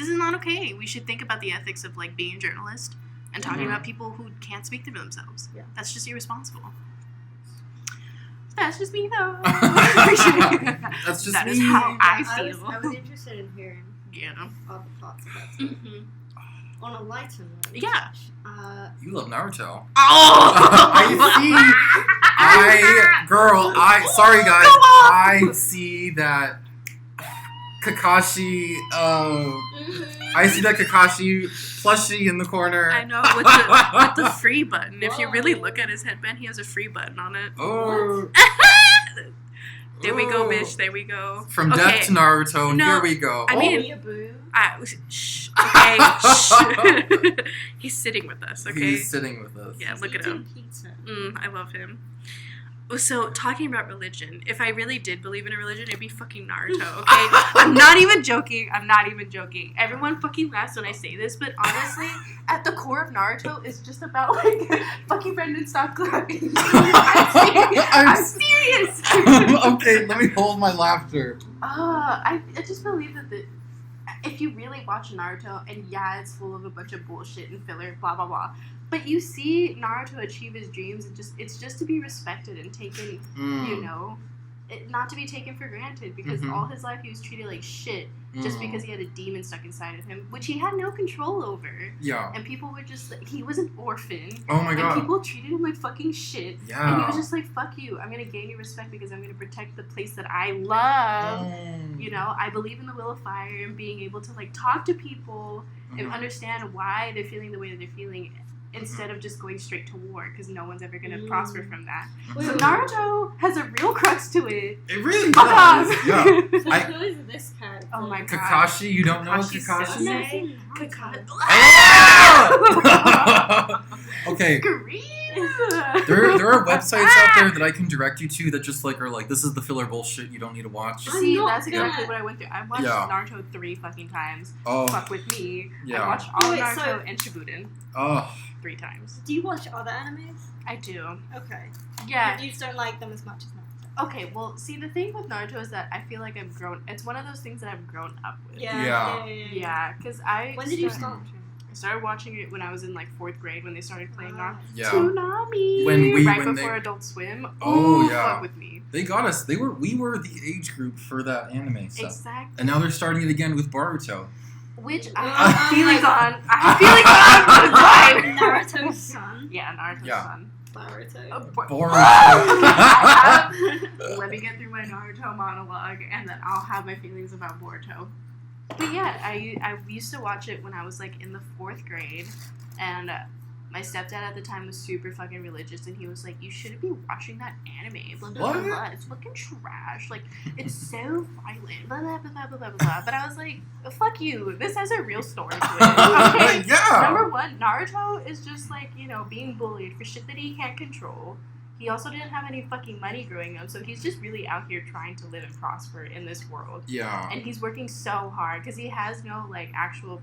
not okay. We should think about the ethics of, like, being a journalist and talking about people who can't speak for themselves. Yeah. That's just irresponsible. That's just me, though. That's just that me. Is how I feel. I was interested in hearing other thoughts about stuff. On a lighter note. Yeah. You love Naruto. Oh! Sorry guys. I see that. Kakashi, I see that Kakashi plushie in the corner. I know, with the free button. If you really look at his headband, he has a free button on it. Oh. There we go, bitch. There we go. From Death to Naruto, here we go. I mean, shh. Okay, shh. He's sitting with us, okay? He's sitting with us. Yeah, look at him. I love him. So, talking about religion, if I really did believe in a religion, it'd be fucking Naruto, okay? I'm not even joking. Everyone fucking laughs when I say this, but honestly, at the core of Naruto, it's just about, like, fucking Brendan, stop clapping. I'm serious. Okay, let me hold my laughter. I just believe that if you really watch Naruto, and yeah, it's full of a bunch of bullshit and filler, blah, blah, blah, but you see Naruto achieve his dreams, and it's just to be respected and taken, you know, not to be taken for granted, because all his life he was treated like shit just because he had a demon stuck inside of him, which he had no control over. Yeah. And people were just like, he was an orphan. Oh my god. And people treated him like fucking shit. Yeah. And he was just like, fuck you. I'm going to gain your respect because I'm going to protect the place that I love. You know, I believe in the will of fire and being able to, like, talk to people and understand why they're feeling the way that they're feeling, instead of just going straight to war, because no one's ever going to prosper from that. So Naruto has a real crux to it. It really does. Yeah. So who is this character? Oh my god. Kakashi? You don't know Kakashi? Okay. There are websites out there that I can direct you to that just like are like, this is the filler bullshit you don't need to watch. See, that's exactly what I went through. I watched Naruto 3 fucking times. Oh. Fuck with me. Yeah. I watched all Naruto and Shippuden. Oh. 3 times. Do you watch other animes? I do. Okay. Yeah. But you just don't like them as much as Naruto. Okay, well, see, the thing with Naruto is that I feel like it's one of those things that I've grown up with. Yeah, because When did you start watching? I started watching it when I was in, like, 4th grade, when they started playing Toonami. When before Adult Swim. Oh, yeah. Fuck with me. They got us. We were the age group for that anime stuff. Exactly. And now they're starting it again with Boruto. Which I have feelings on. Naruto's son. Yeah, Naruto's son. Boruto. Let me get through my Naruto monologue, and then I'll have my feelings about Boruto. But yeah, I used to watch it when I was, like, in the 4th grade, and my stepdad at the time was super fucking religious, and he was like, you shouldn't be watching that anime, blah, blah, blah, blah. It's fucking trash, like, it's so violent, blah, blah, blah, blah, blah, blah, blah. But I was like, fuck you, this has a real story to it, okay? Yeah. Number one, Naruto is just, like, you know, being bullied for shit that he can't control. He also didn't have any fucking money growing up, so he's just really out here trying to live and prosper in this world. Yeah. And he's working so hard, because he has no, like, actual...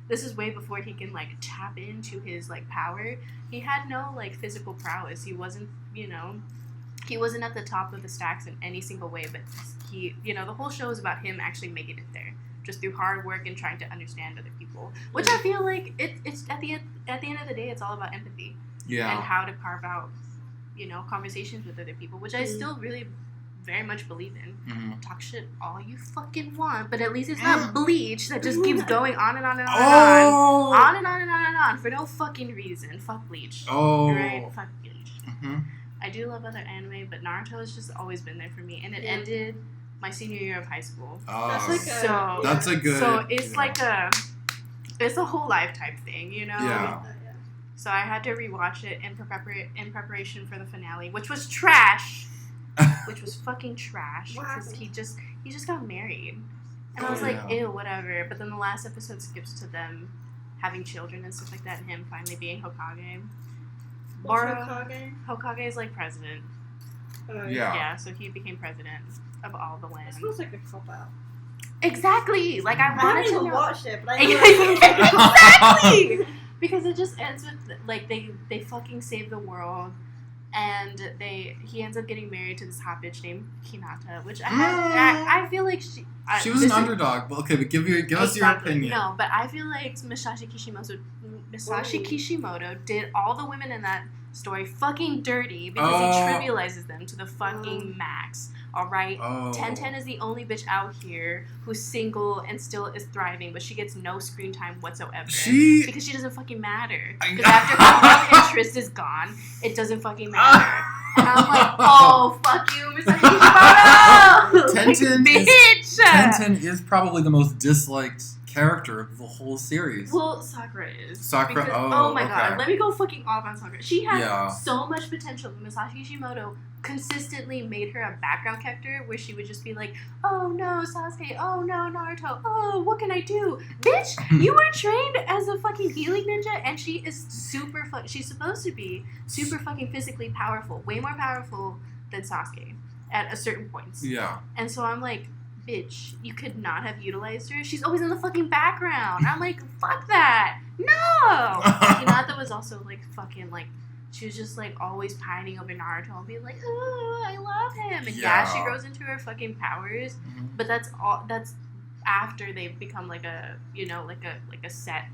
This is way before he can, like, tap into his, like, power. He had no, like, physical prowess. He wasn't, you know... He wasn't at the top of the stacks in any single way, but he... You know, the whole show is about him actually making it there. Just through hard work and trying to understand other people. Which I feel like, it's at the end of the day, it's all about empathy. Yeah. And how to carve out... you know, conversations with other people, which I still really very much believe in. Talk shit all you fucking want, but at least it's not Bleach that just keeps going on and on and on and on. On and on and on and on for no fucking reason. Fuck Bleach. Right? Fuck Bleach. I do love other anime, but Naruto has just always been there for me, and it ended my senior year of high school. That's a good... So it's like it's a whole life type thing, you know? Yeah. So I had to rewatch it in preparation for the finale, which was trash. Which was fucking trash. Because he just got married. And I was like, ew, whatever. But then the last episode skips to them having children and stuff like that, and him finally being Hokage. What's Hokage? Hokage is like president. Yeah, so he became president of all the land. It feels like a cop-out. Exactly! Like, I wanted to know. Watch it, but I Exactly! Because it just ends with, like, they fucking save the world, and he ends up getting married to this hot bitch named Hinata, which I feel like she was an underdog. But okay, but give us your opinion. No, but I feel like Masashi Kishimoto did all the women in that story fucking dirty because he trivializes them to the fucking max. Alright? 1010 is the only bitch out here who's single and still is thriving, but she gets no screen time whatsoever. Because she doesn't fucking matter. Because after her love interest is gone, it doesn't fucking matter. And I'm like, oh, fuck you, Masashi Kishimoto! Tenten is probably the most disliked character of the whole series. Well, Sakura is. Sakura, because, oh my okay. god, let me go fucking off on Sakura. She had Yeah. so much potential. Masashi Kishimoto consistently made her a background character where she would just be like, oh no, Sasuke, oh no, Naruto, oh, what can I do? Bitch, you were trained as a fucking healing ninja, and she is she's supposed to be super fucking physically powerful, way more powerful than Sasuke at a certain points. Yeah. And so I'm like, bitch, you could not have utilized her. She's always in the fucking background. I'm like, fuck that. No. Hinata was also like fucking like, she was just like always pining over Naruto and being like, oh, I love him. And yeah, she grows into her fucking powers. Mm-hmm. But that's all. That's after they've become like a, you know, like a set.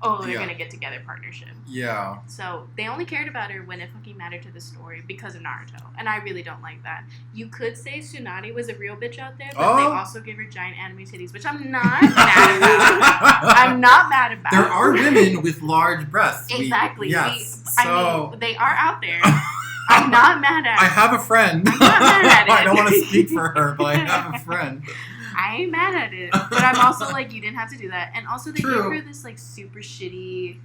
Oh, they're gonna get together partnership. Yeah. So they only cared about her when it fucking mattered to the story because of Naruto, and I really don't like that. You could say Tsunade was a real bitch out there, but they also give her giant anime titties, which I'm not mad about. I'm not mad about. There are women with large breasts. Exactly. Yes. I mean, they are out there. I'm not mad at it. I have a friend. I'm not mad at it. I don't want to speak for her, but I have a friend. I ain't mad at it. But I'm also like, you didn't have to do that. And also they True. gave her this like super shitty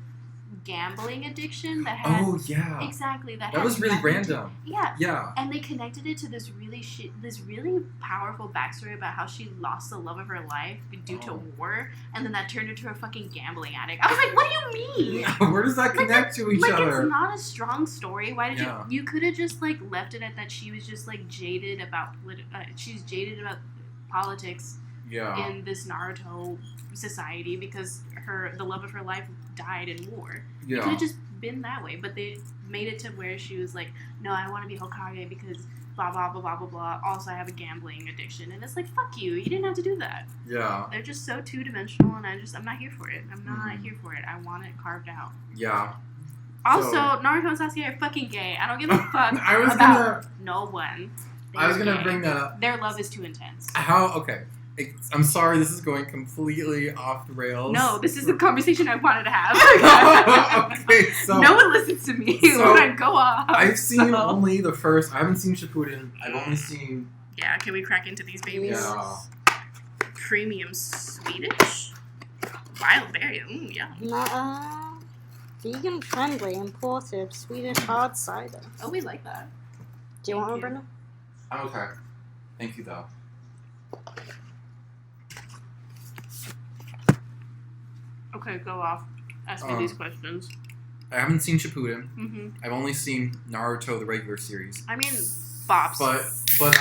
gambling addiction that had... Oh, yeah. Exactly. That was really random. Yeah. Yeah. And they connected it to this really powerful backstory about how she lost the love of her life due to war, and then that turned her to a fucking gambling addict. I was like, what do you mean? Where does that connect to each other? It's not a strong story. Why did you could have just like left it at that she was just like jaded about she's jaded about politics in this Naruto society because the love of her life died in war. Yeah. It could have just been that way, but they made it to where she was like, no, I want to be Hokage because blah, blah, blah, blah, blah, blah. Also, I have a gambling addiction. And it's like, fuck you. You didn't have to do that. Yeah. They're just so two-dimensional, and I'm not here for it. I'm not here for it. I want it carved out. Yeah. Also, Naruto and Sasuke are fucking gay. I don't give a fuck no one. I was gonna bring that up. Their love is too intense. Okay. I'm sorry, this is going completely off the rails. No, this is the conversation I wanted to have. Okay, so... No one listens to me when I go off. I've seen only the first... I haven't seen Shippuden. I've only seen... Yeah, can we crack into these babies? Yeah. Premium Swedish. Wild berry. Yeah. Vegan friendly, imported Swedish hard cider. Oh, we like that. Do you want one, Brenda? I'm okay. Thank you, though. Okay, go off. Ask me these questions. I haven't seen Shippuden. Mm-hmm. I've only seen Naruto, the regular series. I mean, bops. But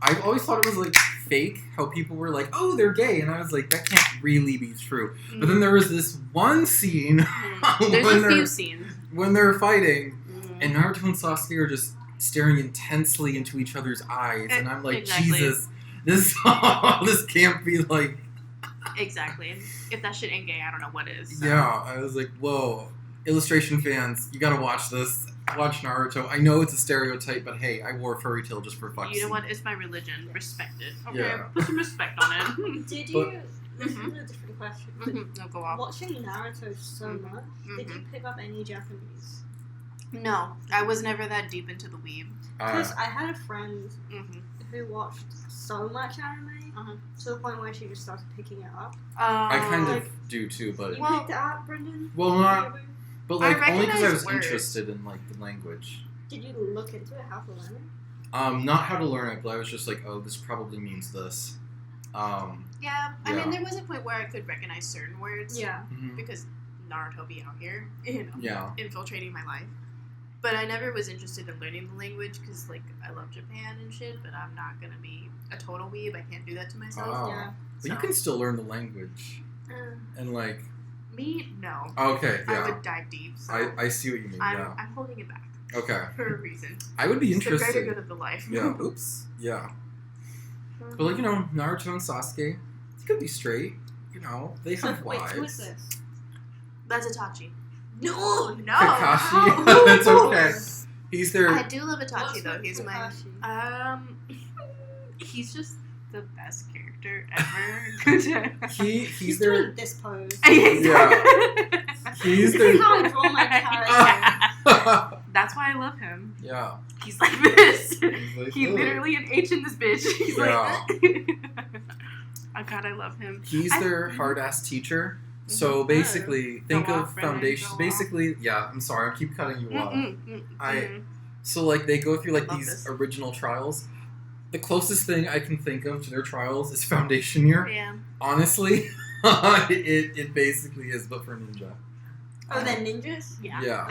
I always thought it was like fake how people were like, oh, they're gay, and I was like, that can't really be true. Mm-hmm. But then there was this one scene. Mm-hmm. There's a few scenes when they're fighting, and Naruto and Sasuke are just staring intensely into each other's eyes, and I'm like, Jesus, this can't be like. Exactly. If that shit ain't gay, I don't know what is. So. Yeah, I was like, whoa. Illustration fans, you gotta watch this. Watch Naruto. I know it's a stereotype, but hey, I wore a furry tail just for fun. You know what? It's my religion. Respect it. Okay? Yeah. Put some respect on it. Did you... This is a different question. No, go off. Watching Naruto so much, did you pick up any Japanese? No. I was never that deep into the weeb. Because I had a friend who watched so much anime to the point where she just started picking it up. I kind of do too, but... You picked it up, Brendan? Well, not... But like only because I was words. interested in like the language. Did you look into it, how to learn it? Not how to learn it, but I was just like, oh, this probably means this. Yeah, I mean, there was a point where I could recognize certain words. Yeah. Because Naruto be out here, infiltrating my life. But I never was interested in learning the language because, like, I love Japan and shit, but I'm not gonna be a total weeb. I can't do that to myself. Oh. Yeah. But you can still learn the language. And like... Me? No. Okay, yeah. I would dive deep. So I see what you mean, I'm holding it back. Okay. For a reason. I would be interested. It's the greater good of the life. Yeah, oops. Yeah. But like, Naruto and Sasuke, they could be straight. They have wives. Wait, who is this? That's Itachi. No! Kakashi. No. That's okay. He's their... I do love Itachi, though. He's my... He's just the best character ever. he's their... doing this pose. Yeah. He's This their... is how I draw my character. that's why I love him. Yeah. He's like this. He's like, He's literally an H in this bitch. He's Yeah. like, oh God, I love him. He's their hard-ass teacher. So basically, think of foundation. Basically, yeah, I'm sorry, I keep cutting you off. So, like, they go through, like, these original trials. The closest thing I can think of to their trials is Foundation Year. Yeah. Honestly, it basically is, but for ninja. Oh, they're ninjas? Yeah.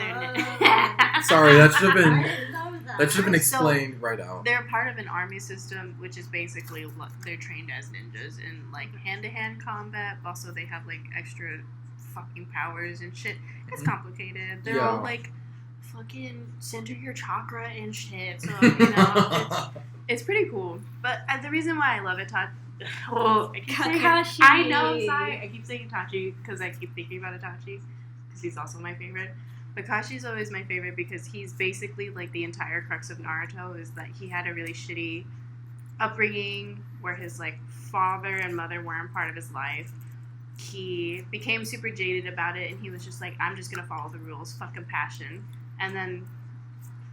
Sorry, that should have been... I didn't know that. That should have been explained right out. They're part of an army system, which is basically they're trained as ninjas in like hand-to-hand combat. Also, they have like extra fucking powers and shit. It's complicated. They're all like fucking center your chakra and shit. So it's pretty cool. But the reason why I love it, Kakashi. I know. I'm sorry. I keep saying Itachi because I keep thinking about Itachi because he's also my favorite. Kakashi's always my favorite because he's basically like the entire crux of Naruto is that he had a really shitty upbringing where his like father and mother weren't part of his life. He became super jaded about it and he was just like, I'm just gonna follow the rules, fuck compassion. And then,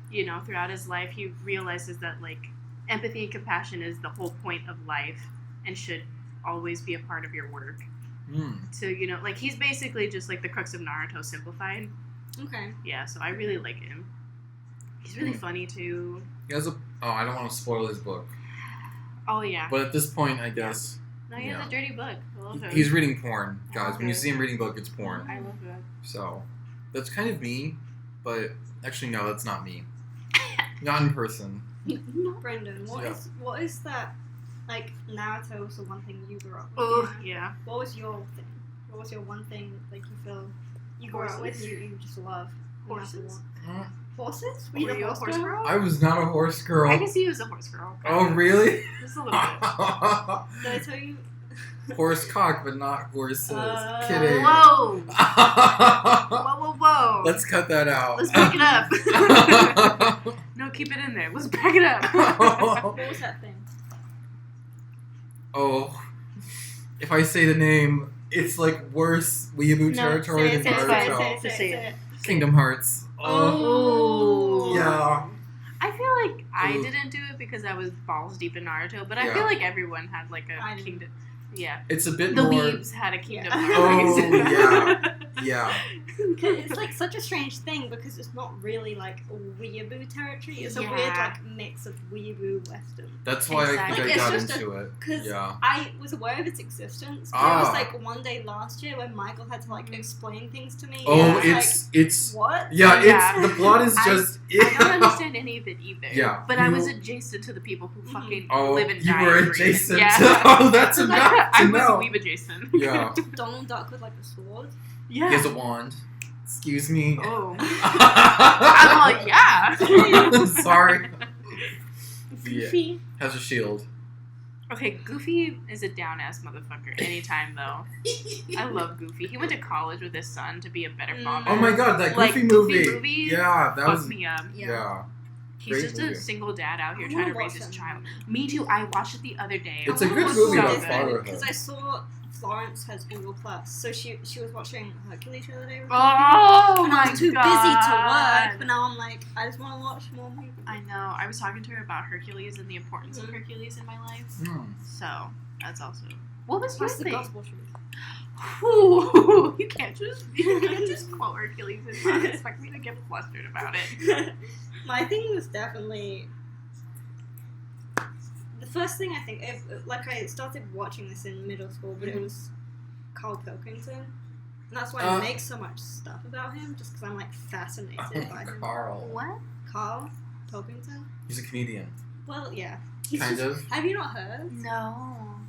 you know, throughout his life he realizes that like empathy and compassion is the whole point of life and should always be a part of your work. So, you know, like he's basically just like the crux of Naruto simplified. Okay. Yeah, so I really like him. He's really funny too. He has I don't want to spoil his book. Oh yeah. But at this point, I guess... No, he has a dirty book. I love him. He's reading porn, guys. When you Okay. see him reading book, it's porn. I love that. So, that's kind of me, but actually no, that's not me. Not in person. Brendan, what is that, like, Naruto was the one thing you grew up with? Oh, yeah. What was your thing? What was your one thing, like, you feel you grew up with, you just love? Horses? Horses? Were you a horse girl? I was not a horse girl. I can see you as a horse girl. Oh, really? Just a little bit. Did I tell you? Horse cock, but not horses. Kidding. Whoa! Whoa. Let's cut that out. Let's back it up. No, keep it in there. Let's back it up. What was that thing? Oh, if I say the name, it's like worse weeaboo territory than Naruto. Say it. Kingdom Hearts. Oh. Yeah. I feel like I didn't do it because I was balls deep in Naruto, but I feel like everyone had like a kingdom. Yeah. It's a bit the more... weebs had a kingdom. Oh, yeah. Yeah. It's like such a strange thing because it's not really like weeaboo territory. It's a weird like mix of weeaboo western. That's why I think I got into it. Because yeah. I was aware of its existence. But it was like one day last year when Michael had to like explain things to me. Oh, it's it's what? Yeah, it's the plot is just. I don't understand any of it either. Yeah, but I was adjacent to the people who fucking live and die. You were adjacent. Yeah. Oh, that's enough to I know. was weeb adjacent. Yeah. Donald Duck with like a sword. Yeah. He has a wand. Excuse me. Oh. I'm like, yeah. Sorry. Goofy. Yeah. Has a shield. Okay, Goofy is a down-ass motherfucker anytime, though. I love Goofy. He went to college with his son to be a better father. Oh my god, that Goofy movie. Yeah, that was... me up. Yeah. He's just a single dad out here trying to raise his child. Me too. I watched it the other day. It's a good movie about fatherhood. Because I saw Florence has Google Plus, so she was watching Hercules the other day. Oh and my god! I was too busy to work, but now I'm like, I just want to watch more movies. I know. I was talking to her about Hercules and the importance of Hercules in my life. So that's also. What was your thing? The gospel truth. Ooh, you can't just quote Hercules and not expect me to get flustered about it. My thing was definitely the first thing I think. I started watching this in middle school, but it was Carl Pilkington, and that's why I make so much stuff about him, just because I'm like fascinated by him. Carl. What? Carl Pilkington. He's a comedian. Well, yeah. Kind of. Have you not heard? No.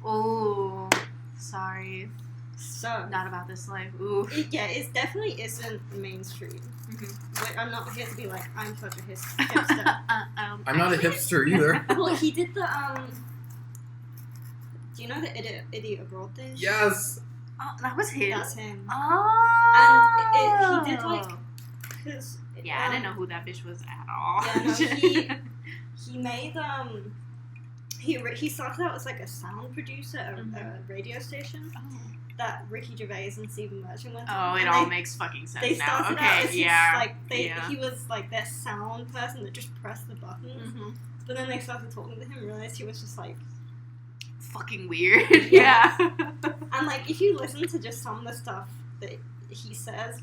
Oh, sorry. So not about this life. Ooh. It definitely isn't mainstream. Like, I'm not here to be like I'm such a hipster. I'm not a hipster either. Well, he did the Do you know the Idiot Abroad thing? Yes. Oh, that was him. That's him. Oh. And he did like because I didn't know who that bitch was at all. Yeah, no, he made he started out as like a sound producer at a radio station. Oh. that Ricky Gervais and Stephen Merchant went Oh, on. it all makes fucking sense They now. started out Okay, as yeah. he was like their sound person that just pressed the buttons. Mm-hmm. But then they started talking to him and realized he was just like... Fucking weird. Yeah. And like, if you listen to just some of the stuff that he says,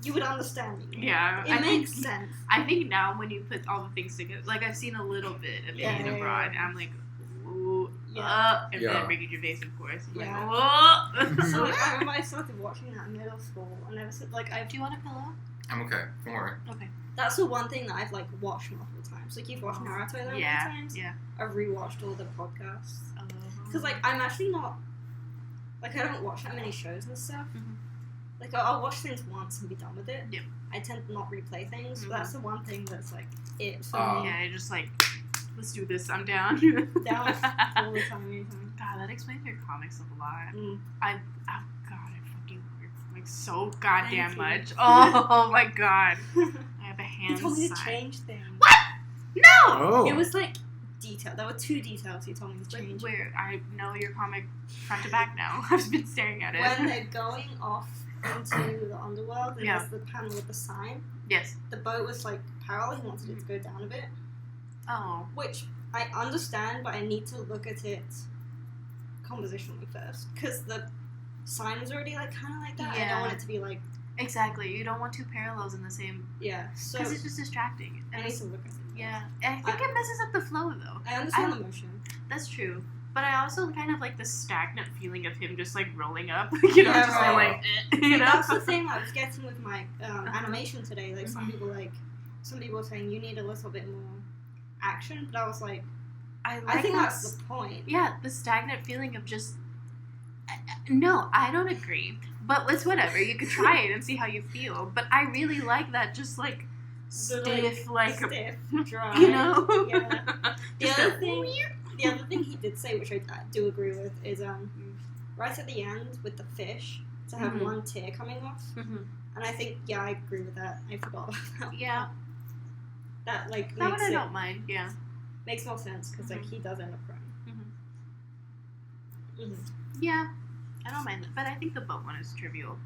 you would understand it. Yeah. It makes sense. I think now when you put all the things together, like I've seen a little bit of Being Abroad, and I'm like, ooh, and then Ricky Gervais, of course. I'm like, oh. So like, I remember I started watching that in middle school, and I was like, Do you want a pillow? I'm okay. Don't worry. Okay. That's the one thing that I've like watched multiple times. Like you've watched Naruto that many times. Yeah. I've rewatched all the podcasts because like I'm actually not like I don't watch that many shows and stuff. Mm-hmm. Like I'll watch things once and be done with it. Yep. I tend to not replay things. Mm-hmm. But that's the one thing that's like it for me. Yeah, just like, let's do this. I'm down. Down all the time, anytime. God, that explains your comic stuff a lot. Mm. I fucking love your comics so goddamn Thank much. you. Oh my god. I have a He hand told me to sign. change things. What? No! Oh. It was like detail. There were 2 details he told me to change. Where I know your comic front to back now. I've been staring at it. When they're going off into the underworld, and there's the panel with the sign. Yes. The boat was like parallel. He wanted it to go down a bit, Oh. which I understand, but I need to look at it compositionally first because the sign is already like kind of like that. I Yeah. don't want it to be like Exactly. You don't want 2 parallels in the same. so. Because it's just distracting. I need to look at it. Yeah. And I think it messes up the flow though. I understand the motion. That's true. But I also kind of like the stagnant feeling of him just like rolling up. You know, Yeah, just right. like, you know? That's the thing I was getting with my animation today. Like some people were saying you need a little bit more action, but I was like, I think that's the point. Yeah, the stagnant feeling of just. No, I don't agree. But it's whatever. You could try it and see how you feel. But I really like that, just like stiff, like stiff, dry. you know. Yeah. The Just other a thing, weird- the other thing he did say, which I do agree with, is right at the end with the fish to have one tear coming off, Mhm. and I think I agree with that. I forgot about that. Yeah, That like that one makes I it don't mind. Yeah. makes more sense because like he does end up crying. Yeah, I don't mind that. But I think the boat one is trivial.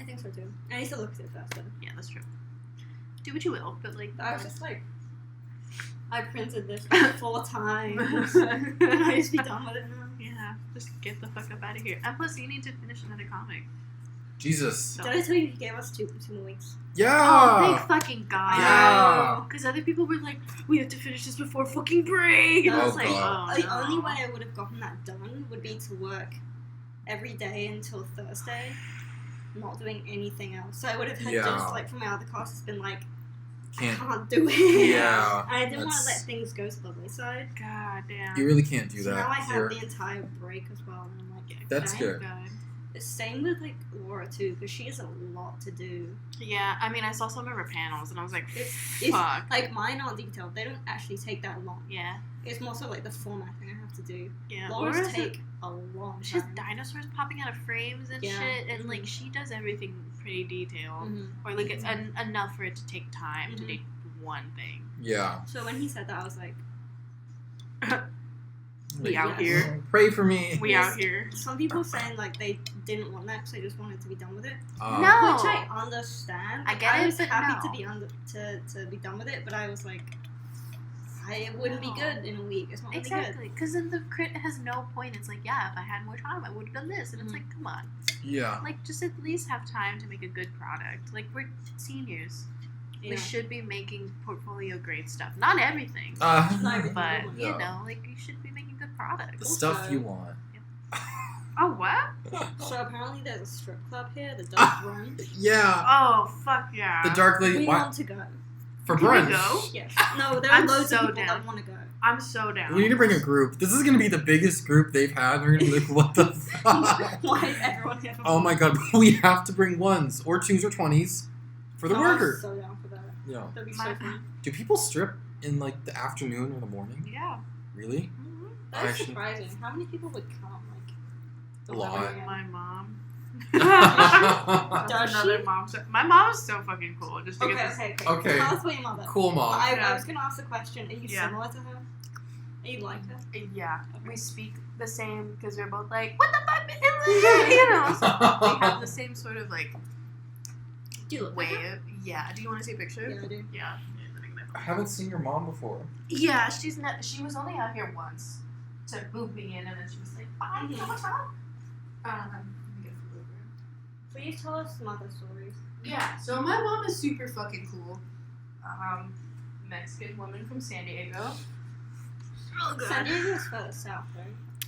I think so too. I need to look at it first. Though. Yeah, that's true. Do what you will, but like. I was just like, I printed this like 4 times. and I just be done with it now. Yeah, just get the fuck up out of here. And plus, you need to finish another comic. Jesus. So. Did I tell you he gave us 2 more weeks? Yeah. Oh, thank fucking God. Yeah. Because other people were like, we have to finish this before fucking break. And I was Oh, like, God. oh, The no. only way I would have gotten that done would be to work every day until Thursday, not doing anything else. So I would have had just like from my other classes been like, I can't do it. Yeah. And I didn't want to let things go to the wayside. God damn. You really can't do So that. now I have You're- the entire break as well. And I'm like, yeah, That's okay. good. God. The same with like Laura too, because she has a lot to do. Yeah, I mean, I saw some of her panels and I was like, It's fuck. like mine aren't detailed. They don't actually take that long. Yeah. It's more so like the formatting I have to do. Yeah. Laura's take a long She has time. dinosaurs popping out of frames and Yeah. shit, and like she does everything pretty detailed, or like it's enough for it to take time to do one thing. Yeah. So when he said that, I was like, We out here. Pray for me. We out here. some people saying like they didn't want that because they just wanted to be done with it. No. Which I understand. I get I it, was but happy no. to be to be done with it, but I was like, it wouldn't be good in a week. It's not Exactly, because then the crit has no point. It's like, yeah, if I had more time, I would have done this, and it's like, come on, Yeah. like just at least have time to make a good product. Like we're seniors, we should be making portfolio grade stuff. Not everything, Not everything but you want. you Yeah. know, like you should be making good products. The stuff you want. Oh what? So apparently there's a strip club here that does run. Yeah. Oh fuck yeah! The Dark Lady. We Why? want to go. For Can we brunch. go? Yes. No, there are I'm loads so of people down. that want to go. I'm so down. We need to bring a group. This is going to be the biggest group they've had. We're going to be like, what the fuck? Why is everyone here? Oh my god. We have to bring 1s or 2s or 20s for the I'm worker. so down for that. Yeah. That'd be My- so fun. Do people strip in like the afternoon or the morning? Yeah. Really? That's Actually- surprising. How many people would come? A lot. My mom. Does That's another she? mom. My mom is so fucking cool. Just to Okay, get this. okay. Okay. Tell us about your mother. Cool mom. I was going to ask the question, are you Yeah. similar to her? Are you like her? Yeah, we speak the same because we're both like, what the fuck, you know. So we have the same sort of like way. Yeah. Do you want to see a picture? Yeah, I do. Yeah. I haven't seen your mom before. Yeah, she was only out here once to move me in, and then she was like, bye, what's up? Please tell us some other stories. Yeah, so my mom is super fucking cool. Mexican woman from San Diego. Oh, God. San Diego's further south, right?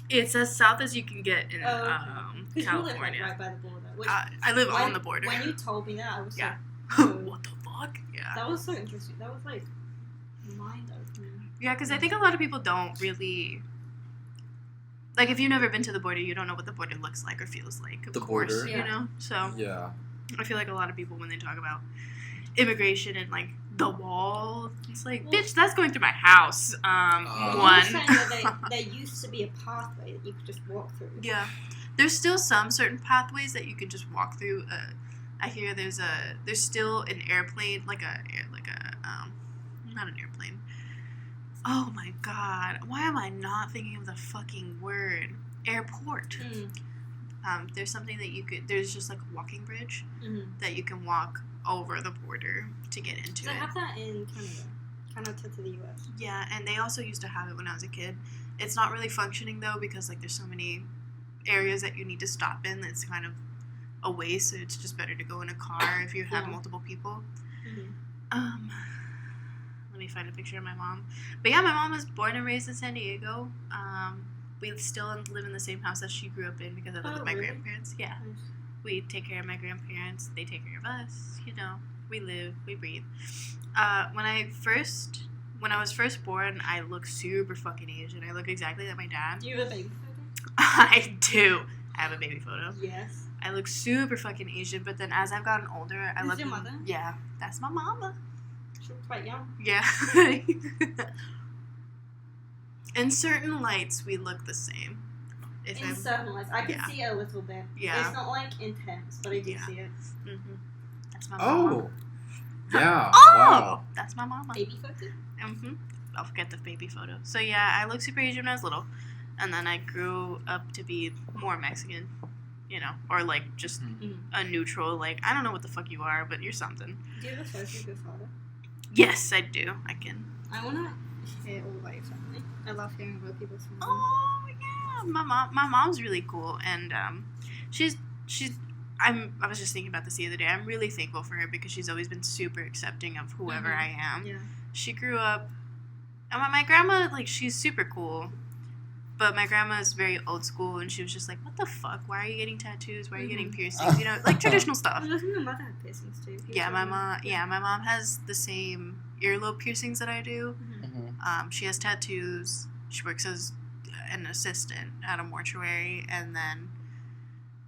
It's as south as you can get in Because you live California. right by the border. Which, I live on the border. When you told me that, I was Yeah. like, What the fuck? Yeah. that was so interesting. That was like mind-opening. Yeah, because I think a lot of people don't really... Like, if you've never been to the border, you don't know what the border looks like or feels like, of course, border? you know? So, Yeah. I feel like a lot of people, when they talk about immigration and, like, the wall, it's like, bitch, that's going through my house, I'm one. saying that there used to be a pathway that you could just walk through. Yeah. There's still some certain pathways that you can just walk through. I hear there's still an airplane, not an airplane. Oh my god, why am I not thinking of the fucking word? Airport. There's something that there's just like a walking bridge that you can walk over the border to get into They it. have that in Canada to the US. Yeah, and they also used to have it when I was a kid. It's not really functioning though because like there's so many areas that you need to stop in that's kind of a waste, so it's just better to go in a car if you have multiple people. Let me find a picture of my mom. But yeah, my mom was born and raised in San Diego. We still live in the same house that she grew up in because I live with my grandparents. Yeah. Nice. We take care of my grandparents. They take care of us. You know, we live, we breathe. When I was first born, I looked super fucking Asian. I look exactly like my dad. Do you have a baby photo? I do. I have a baby photo. Yes. I look super fucking Asian, but then as I've gotten older, I look. Your mother? Yeah, that's my mama. She looks quite young. Yeah. In certain lights, we look the same. In certain lights. I can see it a little bit. Yeah. It's not like intense, but I do see it. Mm-hmm. That's my mama. Oh. Yeah. Oh! Wow. That's my mama. Baby photo? Mm-hmm. I'll forget the baby photo. So yeah, I look super Asian when I was little. And then I grew up to be more Mexican. You know, or like just a neutral, like, I don't know what the fuck you are, but you're something. Do you have a photo of your father? Yes, I do. I can. I want to hear all about your family. I love hearing about people's family. Oh, yeah. My mom's really cool, and I was just thinking about this the other day. I'm really thankful for her because she's always been super accepting of whoever I am. Yeah. She grew up, and my grandma, like, she's super cool. But my grandma is very old school, and she was just like, what the fuck? Why are you getting tattoos? Why are you getting piercings? You know, like traditional stuff. Doesn't your mother have piercings too? Yeah, my mom has the same earlobe piercings that I do. She has tattoos. She works as an assistant at a mortuary, and then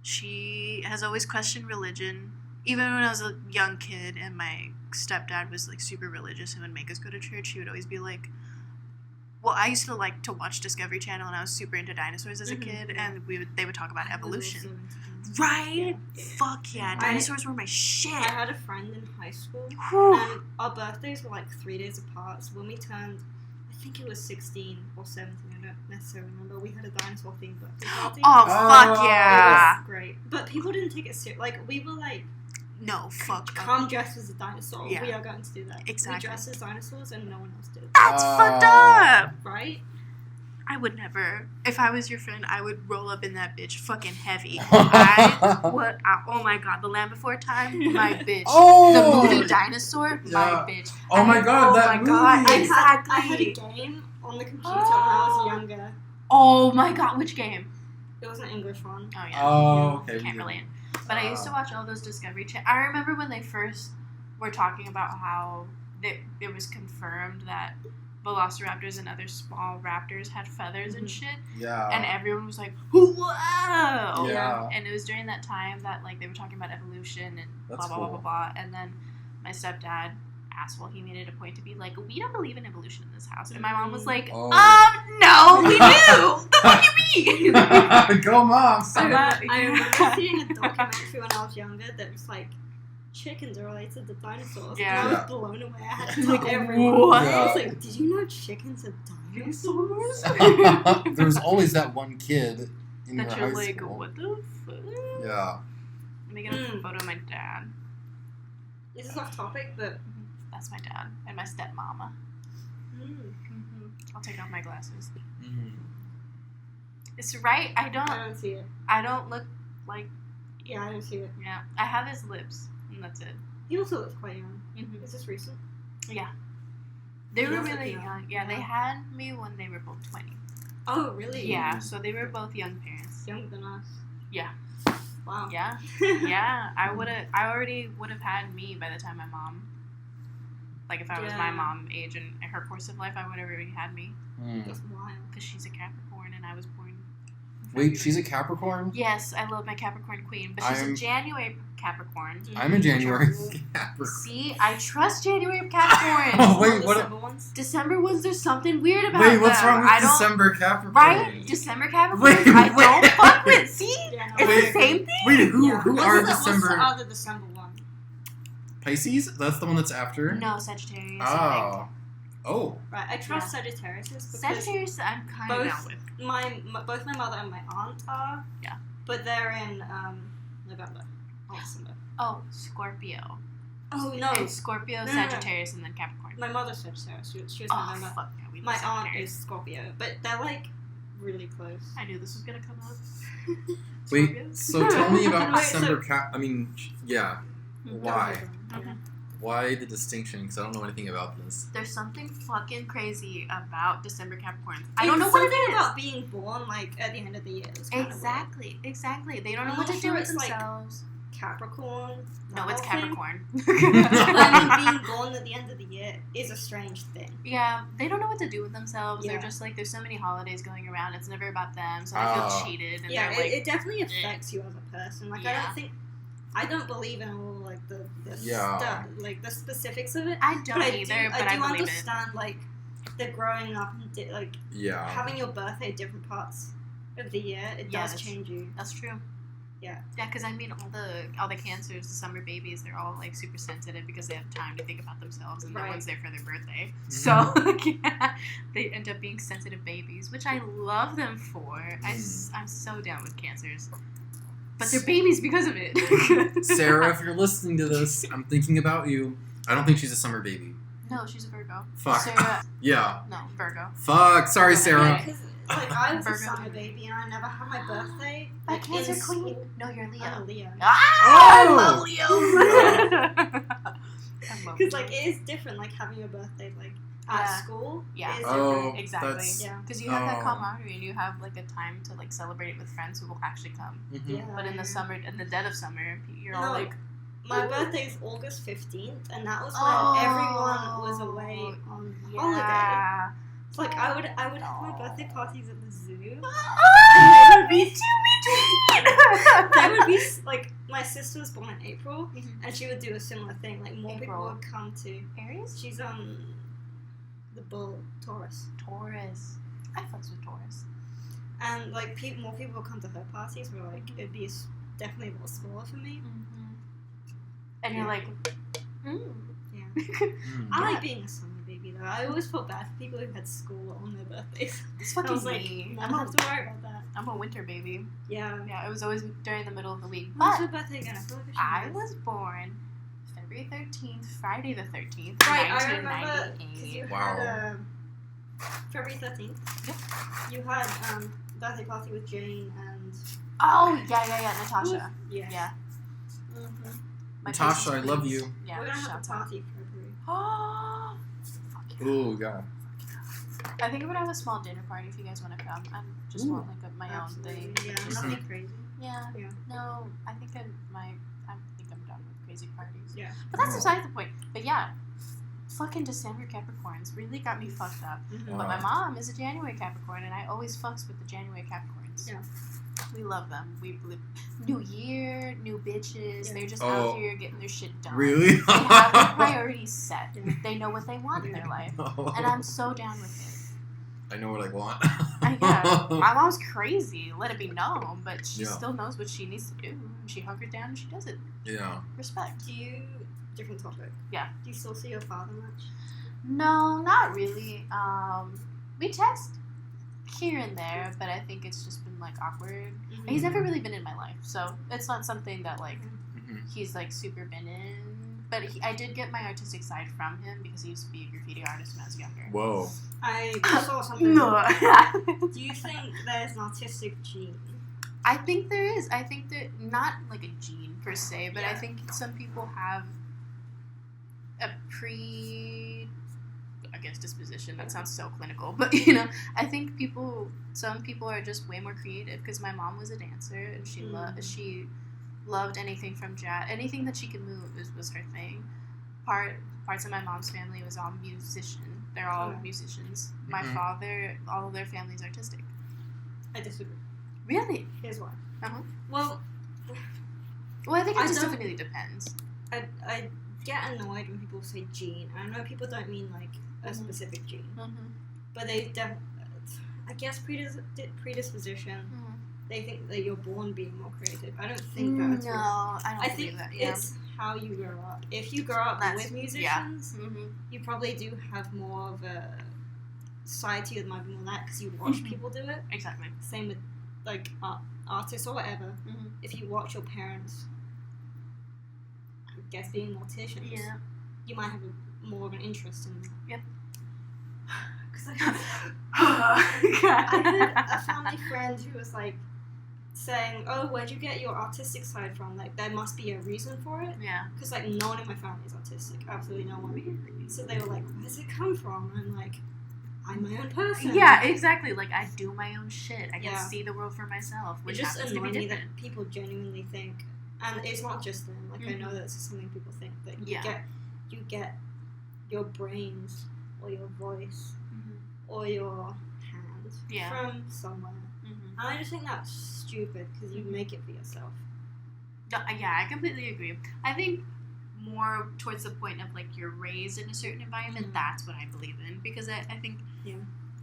she has always questioned religion. Even when I was a young kid and my stepdad was like super religious and would make us go to church, she would always be like, well, I used to like to watch Discovery Channel, and I was super into dinosaurs as a kid, and they would talk about evolution. Right? Yeah. Fuck yeah. Dinosaurs were my shit. I had a friend in high school, and our birthdays were like 3 days apart, so when we turned, I think it was 16 or 17, I don't necessarily remember, we had a dinosaur themed birthday party. Oh, fuck yeah. It was great. But people didn't take it serious. Like, we were like, no, fuck. Come dress as a dinosaur. Yeah. We are going to do that. Exactly. We dress as dinosaurs and no one else did. That's fucked up! Right? I would never. If I was your friend, I would roll up in that bitch fucking heavy. Oh my god, The Land Before Time, my bitch. Oh! The movie Dinosaur, my bitch. Oh my god, that movie! Exactly. I had a game on the computer when I was younger. Oh my god, which game? It was an English one. Oh yeah. Oh, okay. Can't relate. But I used to watch all those Discovery Channel. I remember when they first were talking about how it was confirmed that velociraptors and other small raptors had feathers and shit. Yeah. And everyone was like, whoa! Yeah. And it was during that time that like they were talking about evolution and That's blah, blah, blah, blah, blah. And then my stepdad, asshole, he made it a point to be like, we don't believe in evolution in this house. And my mom was like, no, we do! The fuck you mean? Go, Mom! I remember seeing a documentary when I was younger that was like chickens are related to dinosaurs. Yeah. And I was blown away. I had to tell everyone. What? I was like, did you know chickens are dinosaurs? There's always that one kid in That your you're high like, school. what the fuck? Yeah. I'm making a photo of my dad. This is off topic, but That's my dad and my stepmama. I'll take off my glasses. Mm-hmm. It's right. I don't see it. I don't look like. Yeah, I don't see it. Yeah, I have his lips, and that's it. He also looks quite young. Mm-hmm. Is this recent? Yeah. They He were looks really young. young. Yeah, they had me when they were both 20. Oh, really? Yeah, so they were both young parents. Younger than us. Yeah. Wow. Yeah. Yeah. I already would have had me by the time my mom. Like if I was my mom age and her course of life, I would have already had me. That's wild. Because she's a Capricorn and I was born. Wait, she's a Capricorn? Yes, I love my Capricorn queen, but she's a January Capricorn. I'm a January Capricorn. See, I trust January Capricorns. Oh, wait, what? December ones? December ones, there's something weird about Wait, what's them. wrong with I don't- December Capricorn? Right? December Capricorns, Wait, I wait. don't fuck with. See? Yeah, no. It's Wait. the same thing. Wait, who Yeah. are What's December? the other December one? Pisces? That's the one that's after? No, Sagittarius. Oh. Oh. Right, I trust Sagittarius because Sagittarius, I'm kind of both- down with. both my mother and my aunt are. Yeah. But they're in November. Not December. Oh, Scorpio. Oh, no. It's Scorpio, No. Sagittarius, and then Capricorn. My mother's Sagittarius. She was Oh, November. fuck yeah, we love My aunt Sagittarius. is Scorpio. But they're like really close. I knew this was gonna come up. Wait, Scorpios? so tell me about Wait, so- December yeah. Mhm. Why? Okay. Why the distinction? Because I don't know anything about this. There's something fucking crazy about December Capricorns. I don't know what it Something is. about being born like at the end of the year. Is kind of Exactly. They don't know I'm what not to sure do with it's, like, themselves. weird. Capricorn. No, that it's whole thing. Capricorn. I mean, being born at the end of the year is a strange thing. Yeah, they don't know what to do with themselves. Yeah. They're just like, there's so many holidays going around. It's never about them, so they feel Oh. cheated. And Yeah, they're like, it definitely affects you as a person. Like Yeah. I don't believe in all like the Yeah. stuff, like the specifics of it. I don't But either, but I I do believe it. understand like the growing up and like Yeah. having your birthday at different parts of the year. It Yeah, does that's- change you. That's true. Yeah. Yeah, because I mean, all the cancers, the summer babies, they're all like super sensitive because they have time to think about themselves, and no Right. one's there for their birthday. Mhm. So yeah, they end up being sensitive babies, which I love them for. I'm so down with cancers, but they're babies because of it. Sarah, if you're listening to this, I'm thinking about you. I don't think she's a summer baby. No, she's a Virgo. Fuck. Sarah, Yeah. no, Virgo. Fuck. Sorry, Okay. Sarah. Because like I was a Virgo. summer baby and I never had my birthday. My Like, Cancer in queen. school. No, you're Leo. I'm a Leo. Ah, I Oh! love Leos. I love Because like Leos. it is different, like having your birthday like Yeah. at school. Yeah. It is Oh, different. Exactly. that's- Yeah. Because you have that Oh. camaraderie and you have like a time to like celebrate it with friends who will actually come. Mhm. Yeah. But in the summer, in the dead of summer, you're all No. like, My Ooh. birthday is August 15th, and that was when Oh. everyone was away on holiday. yeah. It's like I would have my birthday parties at the zoo. Oh, would be- me too. There would be like my sister was born in April, Mhm. and she would do a similar thing. Like more people April. would come to. Aries, She's the bull Taurus, Taurus. I fucks with Taurus. and like more people would come to her parties. Where like it'd be definitely a lot smaller for me. And you're Yeah. like, mm. Yeah. Mm. I like being a summer baby though. I always felt bad for people who had school on their birthdays. It's I fucking was like, me. I don't have to worry about that. I'm a winter baby. Yeah. Yeah, it was always during the middle of the week. When's But your birthday again? I feel like I should know was born February 13th, Friday the 13th, this. Right, I remember because 1998. you Wow. had February 13th. You had birthday party with Jane and Oh, yeah, Natasha. yeah. Yeah. Mm-hmm. My Natasha, Pisces I love queens. you. Yeah, We're gonna have a shout out. party for February. Oh, fuck yeah. Ooh, yeah. I think I'm gonna have a small dinner party if you guys want to come. I just Ooh. want like my own Absolutely. thing. Yeah, Just nothing like- crazy. yeah. Yeah. No, I think I think I'm done with crazy parties. Yeah. But that's Oh. beside the point. But yeah, fucking December Capricorns really got me fucked up. Mm-hmm. But my mom is a January Capricorn, and I always fucks with the January Capricorns. Yeah. We love them. We new year, new bitches. Yeah. They're just Oh. out here getting their shit done. Really? They have their priorities set. Yeah. They know what they want in their life, Oh. and I'm so down with it. I know what I want. My mom's crazy. Let it be known, but she still knows what she needs to do. She hunkered down and she does it. Yeah. Respect. Different topic. Yeah. Do you still see your father much? No, not really. We text here and there, but I think it's just been like awkward. Mm-hmm. He's never really been in my life, so it's not something that like he's like super been in. But I did get my artistic side from him because he used to be a graffiti artist when I was younger. Whoa. I saw something. No. Do you think there's an artistic gene? I think there is. I think that not like a gene per se, but I think some people have a disposition. That sounds so clinical, but I think some people are just way more creative. Because my mom was a dancer and she loved anything from jazz, anything that she could move was her thing. Parts of my mom's family was all musician. They're all musicians. My father, all of their family's artistic. I disagree. Really? Here's why. Well, I think it just definitely depends. I get annoyed when people say gene. I know people don't mean like a specific gene, but they I guess predisposition. They think that you're born being more creative. I don't think that's no. Real. I don't think that. It's how you grow up. If you grow up with musicians, you probably do have more of a side to you that might be more that because you watch people do it. Exactly. Same with like artists or whatever. If you watch your parents, I guess being morticians, you might have more of an interest in that. Yep. Because I had a family friend who was like saying, "Oh, where'd you get your artistic side from? Like, there must be a reason for it." Yeah. Because like no one in my family is artistic, absolutely no one. So they were like, "Where does it come from?" And I'm like, "I'm my own person." Yeah, exactly. Like I do my own shit. I can see the world for myself. Which it just happens to be annoys me different. that people genuinely think, and it's not just them. Like I know that this is something people think that you get your brains or your voice or your hands from somewhere. And I just think that's stupid because you make it for yourself. Yeah, I completely agree. I think more towards the point of like you're raised in a certain environment, that's what I believe in. Because I think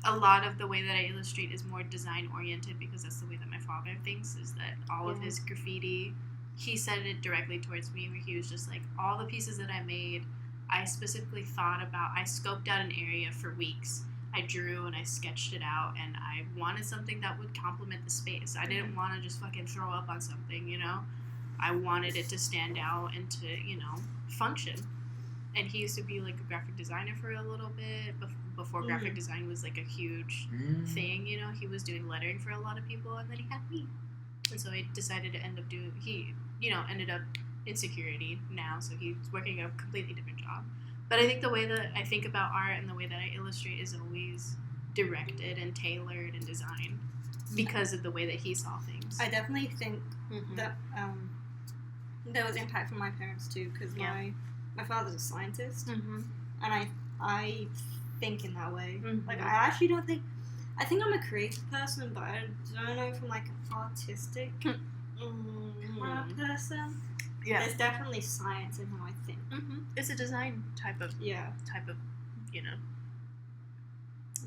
a lot of the way that I illustrate is more design oriented because that's the way that my father thinks, is that all of his graffiti, he said it directly towards me where he was just like, all the pieces that I made, I specifically thought about, I scoped out an area for weeks. I drew and I sketched it out and I wanted something that would complement the space. I didn't want to just fucking throw up on something, I wanted it to stand out and to, function. And he used to be like a graphic designer for a little bit before graphic design was like a huge thing, he was doing lettering for a lot of people and then he had me. And so he decided to end up ended up in security now, so he's working a completely different job. But I think the way that I think about art and the way that I illustrate is always directed and tailored and designed because of the way that he saw things. I definitely think that there was impact from my parents too, because my father's a scientist, and I think in that way. Like I actually don't think. I think I'm a creative person, but I don't know if I'm like an artistic kind of person. Yeah. There's definitely science in how I think. It's a design type of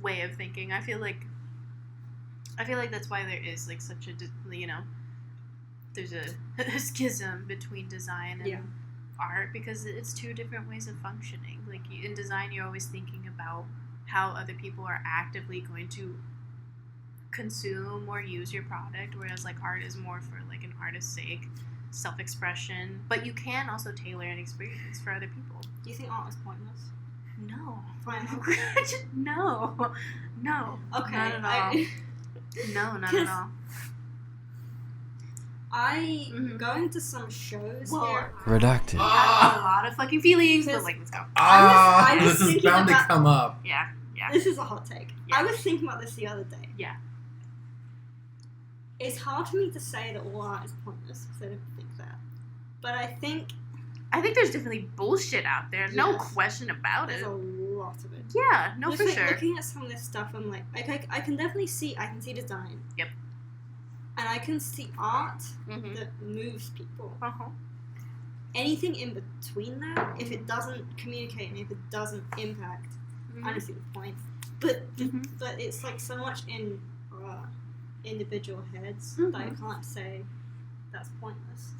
way of thinking. I feel like that's why there is like such a there's a schism between design and art because it's two different ways of functioning. Like in design, you're always thinking about how other people are actively going to consume or use your product, whereas like art is more for like an artist's sake. Self-expression, but you can also tailor an experience for other people. Do you think art is pointless? No. Fine. No. Okay. Not at all. No, not at all. I going to some shows here. Redacted. I have a lot of fucking feelings, but like, let's go. I was this is bound to come up. Yeah. This is a hot take. Yeah. I was thinking about this the other day. Yeah. It's hard for me to say that all art is pointless because I don't think that. But I think there's definitely bullshit out there. No question about it. There's a lot of it. Yeah, no, for sure. Looking at some of this stuff, I'm like I can definitely see. I can see design. Yep. And I can see art that moves people. Anything in between that, if it doesn't communicate and if it doesn't impact, I don't see the point. but it's like so much in individual heads that I can't say that's pointless.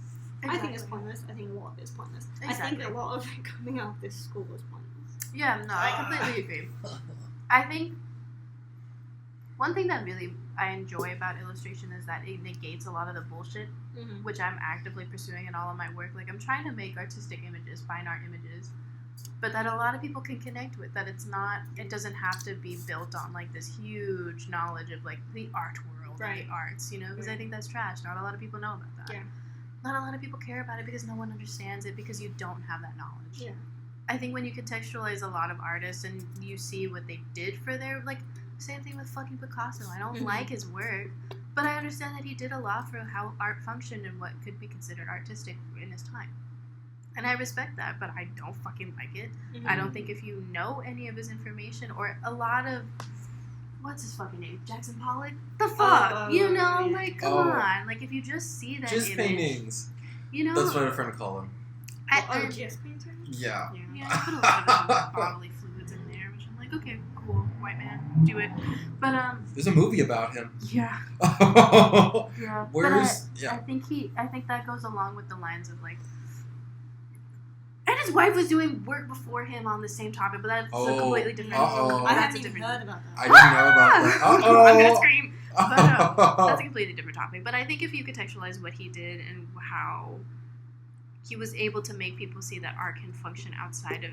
Exactly. I think it's pointless. I think a lot of it's pointless. Exactly. I think a lot of it coming out of this school is pointless. Yeah, no, I completely agree. I think one thing that really I enjoy about illustration is that it negates a lot of the bullshit, which I'm actively pursuing in all of my work. Like, I'm trying to make artistic images, fine art images, but that a lot of people can connect with, that it doesn't have to be built on, like, this huge knowledge of, like, the art world, right, and the arts, you know, because I think that's trash. Not a lot of people know about that. Yeah. Not a lot of people care about it because no one understands it because you don't have that knowledge. Yeah. I think when you contextualize a lot of artists and you see what they did for their, like, same thing with fucking Picasso. I don't like his work, but I understand that he did a lot for how art functioned and what could be considered artistic in his time. And I respect that, but I don't fucking like it. I don't think if you know any of his information or a lot of, what's his fucking name? Jackson Pollock? The fuck? You know, like, come on. Like, if you just see that just image. Just paintings. You know? That's what a friend called him. Just paintings? Yeah. Yeah, I put a lot of bodily fluids in there, which I'm like, okay, cool, white man, do it. But, there's a movie about him. Yeah. Yeah. Where's, I think that goes along with the lines of, like, and his wife was doing work before him on the same topic, but that's a completely different. I haven't even heard about that. I didn't know about that. I'm gonna scream. But that's a completely different topic. But I think if you contextualize what he did and how he was able to make people see that art can function outside of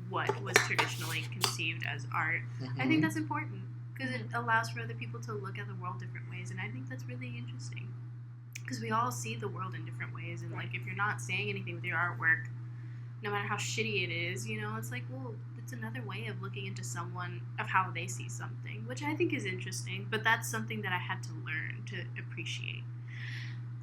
what was traditionally conceived as art, I think that's important because it allows for other people to look at the world different ways, and I think that's really interesting because we all see the world in different ways, and like if you're not saying anything with your artwork, no matter how shitty it is, you know, it's like, well, it's another way of looking into someone, of how they see something, which I think is interesting, but that's something that I had to learn to appreciate.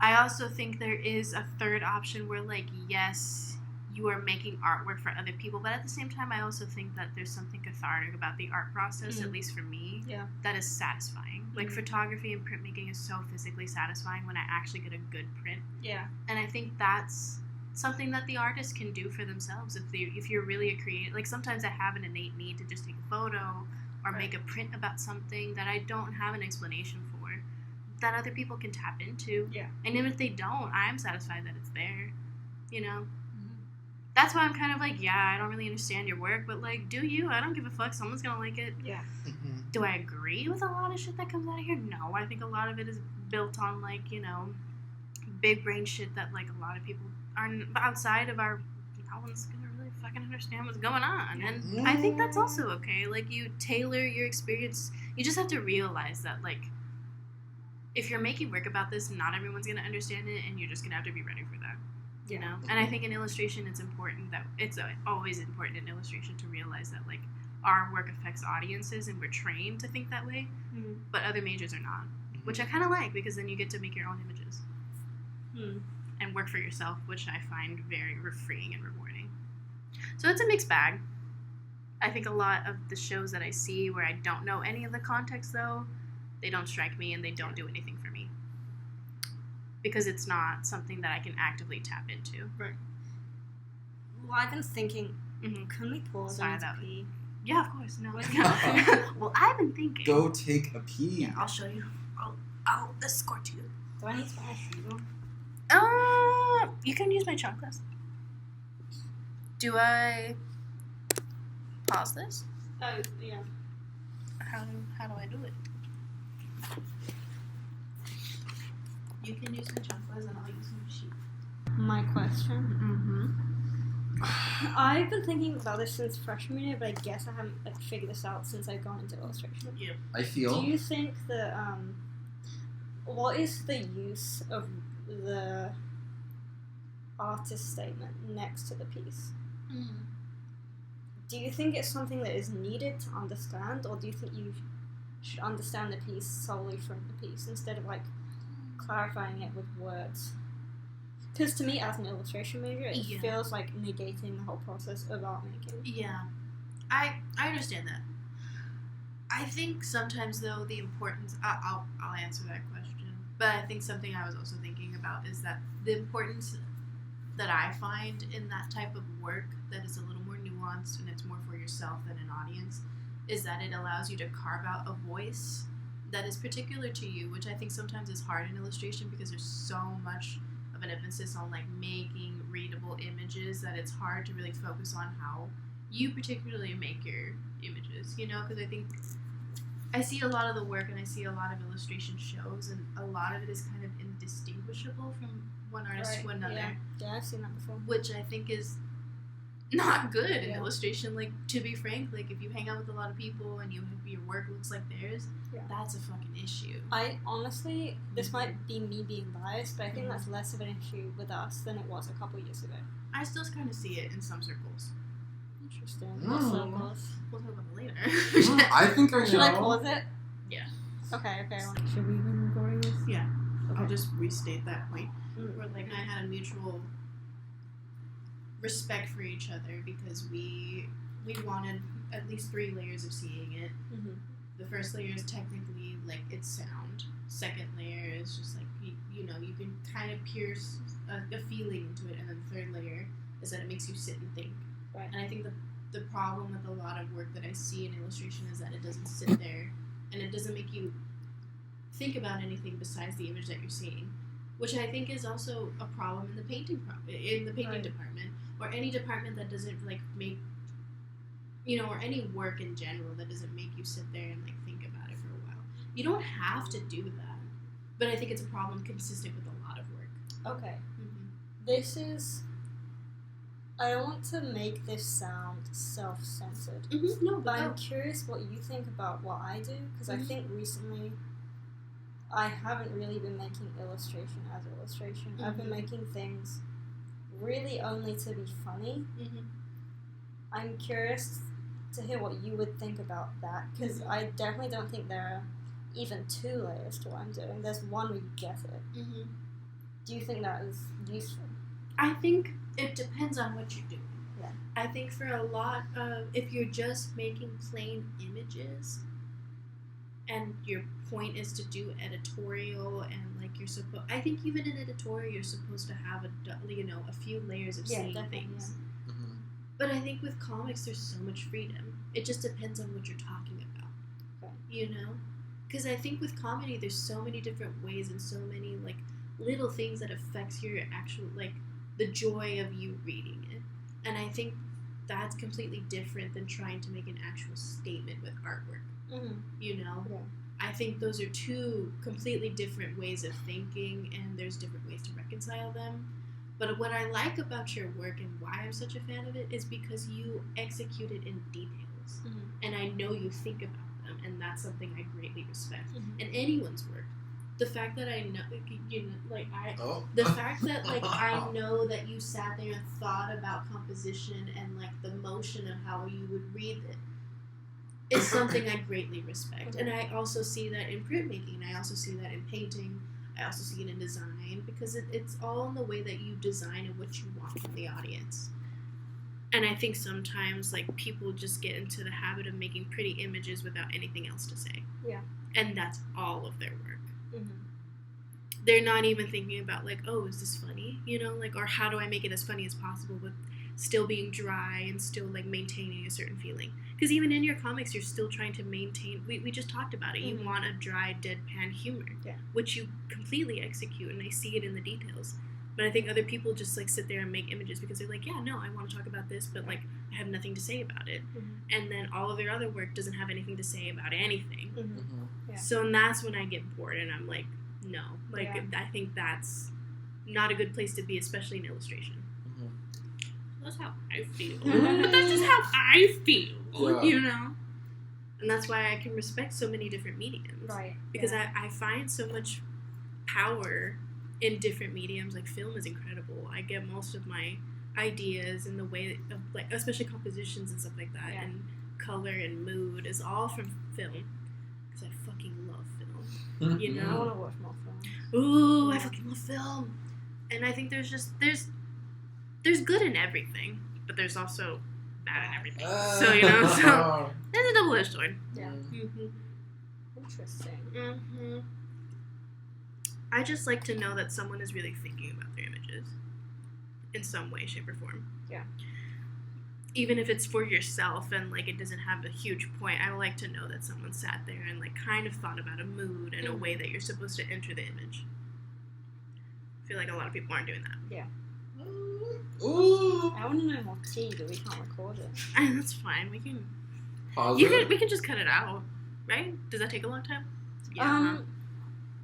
I also think there is a third option where, like, yes, you are making artwork for other people, but at the same time, I also think that there's something cathartic about the art process, at least for me, that is satisfying. Like, photography and printmaking is so physically satisfying when I actually get a good print. Yeah. And I think that's something that the artist can do for themselves if you're really a creative. Like, sometimes I have an innate need to just take a photo or make a print about something that I don't have an explanation for, that other people can tap into. Yeah. And even if they don't, I'm satisfied that it's there, you know? That's why I'm kind of like, yeah, I don't really understand your work, but, like, do you? I don't give a fuck. Someone's gonna like it. Yeah. Do I agree with a lot of shit that comes out of here? No. I think a lot of it is built on, like, you know, big brain shit that, like, a lot of people are outside of our, no one's gonna really fucking understand what's going on. And I think that's also okay. Like, you tailor your experience. You just have to realize that, like, if you're making work about this, not everyone's gonna understand it, and you're just gonna have to be ready for that. You know? And I think in illustration, it's important that it's always important in illustration to realize that, like, our work affects audiences, and we're trained to think that way, but other majors are not, which I kind of like, because then you get to make your own images and work for yourself, which I find very freeing and rewarding. So it's a mixed bag. I think a lot of the shows that I see where I don't know any of the context, though, they don't strike me and they don't do anything for me, because it's not something that I can actively tap into. Right. Well, I've been thinking, can we pause and pee? Yeah, of course. No. Well, I've been thinking. Go take a pee. Yeah, I'll show you. I'll escort you. Do I need to buy a shoe? You can use my shot glass. Do I pause this? Oh, yeah. How do I do it? You can use my shot glass and I'll use my sheet. My question? I've been thinking about this since freshman year, but I guess I haven't, like, figured this out since I've gone into illustration. Yeah. I feel. Do you think that, what is the use of the artist statement next to the piece? Do you think it's something that is needed to understand, or do you think you should understand the piece solely from the piece instead of, like, clarifying it with words? Because to me, as an illustration major, it feels like negating the whole process of art making. Yeah, I understand that. I think sometimes, though, the importance... I'll answer that question. But I think something I was also thinking about is that the importance that I find in that type of work that is a little more nuanced and it's more for yourself than an audience is that it allows you to carve out a voice that is particular to you, which I think sometimes is hard in illustration because there's so much of an emphasis on like making readable images that it's hard to really focus on how you particularly make your images, you know, because I think I see a lot of the work and I see a lot of illustration shows, and a lot of it is kind of indistinguishable from one artist to another. Yeah, I've seen that before. Which I think is not good in illustration. Like, to be frank, like if you hang out with a lot of people and your work looks like theirs, that's a fucking issue. I honestly, this might be me being biased, but I think that's less of an issue with us than it was a couple years ago. I still kind of see it in some circles. Interesting. What circles? We'll talk about it later. I think I know. Should I pause it? Yeah. Okay. Should we be recording this? Yeah. Okay. I'll just restate that point. Where like I had a mutual respect for each other because we wanted at least 3 layers of seeing it. The first layer is technically like its sound. Second layer is just like you know you can kind of pierce a feeling into it, and then the third layer is that it makes you sit and think. Right. And I think the problem with a lot of work that I see in illustration is that it doesn't sit there, and it doesn't make you think about anything besides the image that you're seeing, which I think is also a problem in the painting department, or any department that doesn't like make, you know, or any work in general that doesn't make you sit there and like think about it for a while. You don't have to do that, but I think it's a problem consistent with a lot of work. Okay. This is. I don't want to make this sound self-centered. No, but I'm curious what you think about what I do, because I think recently I haven't really been making illustration as illustration. I've been making things really only to be funny. I'm curious to hear what you would think about that, because I definitely don't think there are even 2 layers to what I'm doing. There's one where you get it. Do you think that is useful? I think it depends on what you're doing. Yeah. I think for a lot of, if you're just making plain images and your point is to do editorial and like you're supposed, I think even in editorial you're supposed to have a few layers of seeing things. But I think with comics there's so much freedom. It just depends on what you're talking about. Okay. You know? Because I think with comedy there's so many different ways and so many like little things that affects your actual like the joy of you reading it. And I think that's completely different than trying to make an actual statement with artwork. You know? Yeah. I think those are 2 completely different ways of thinking, and there's different ways to reconcile them. But what I like about your work and why I'm such a fan of it is because you execute it in details. And I know you think about them, and that's something I greatly respect. In anyone's work. The fact that I know, the fact that like I know that you sat there and thought about composition and like the motion of how you would read it is something I greatly respect. And I also see that in printmaking. I also see that in painting. I also see it in design, because it's all in the way that you design and what you want from the audience. And I think sometimes like people just get into the habit of making pretty images without anything else to say. Yeah. And that's all of their work. They're not even thinking about like, oh, is this funny? You know, like, or how do I make it as funny as possible with still being dry and still like maintaining a certain feeling? Because even in your comics, you're still trying to maintain. We just talked about it. You want a dry, deadpan humor, which you completely execute, and I see it in the details. But I think other people just like sit there and make images because they're like, yeah, no, I want to talk about this, but like I have nothing to say about it. And then all of their other work doesn't have anything to say about anything. Yeah. So and that's when I get bored and I'm like, no, like I think that's not a good place to be, especially in illustration. That's how I feel. But that's just how I feel, you know? And that's why I can respect so many different mediums. Right. Because I find so much power in different mediums. Like film is incredible. I get most of my ideas in the way of like, especially compositions and stuff like that, and color and mood is all from film. Because I fucking love film. You know? I want to watch more film. Ooh, I fucking love film. And I think there's good in everything, but there's also bad in everything. So, you know, so it's a double-edged sword. Yeah. Interesting. I just like to know that someone is really thinking about their images in some way, shape, or form. Yeah. even if it's for yourself and like it doesn't have a huge point, I like to know that someone sat there and like kind of thought about a mood and a way that you're supposed to enter the image. I feel like a lot of people aren't doing that. Yeah. Ooh. I want to know more tea, but we can't record it. That's fine. We can. Pause We it. can just cut it out, right? Does that take a long time? Yeah.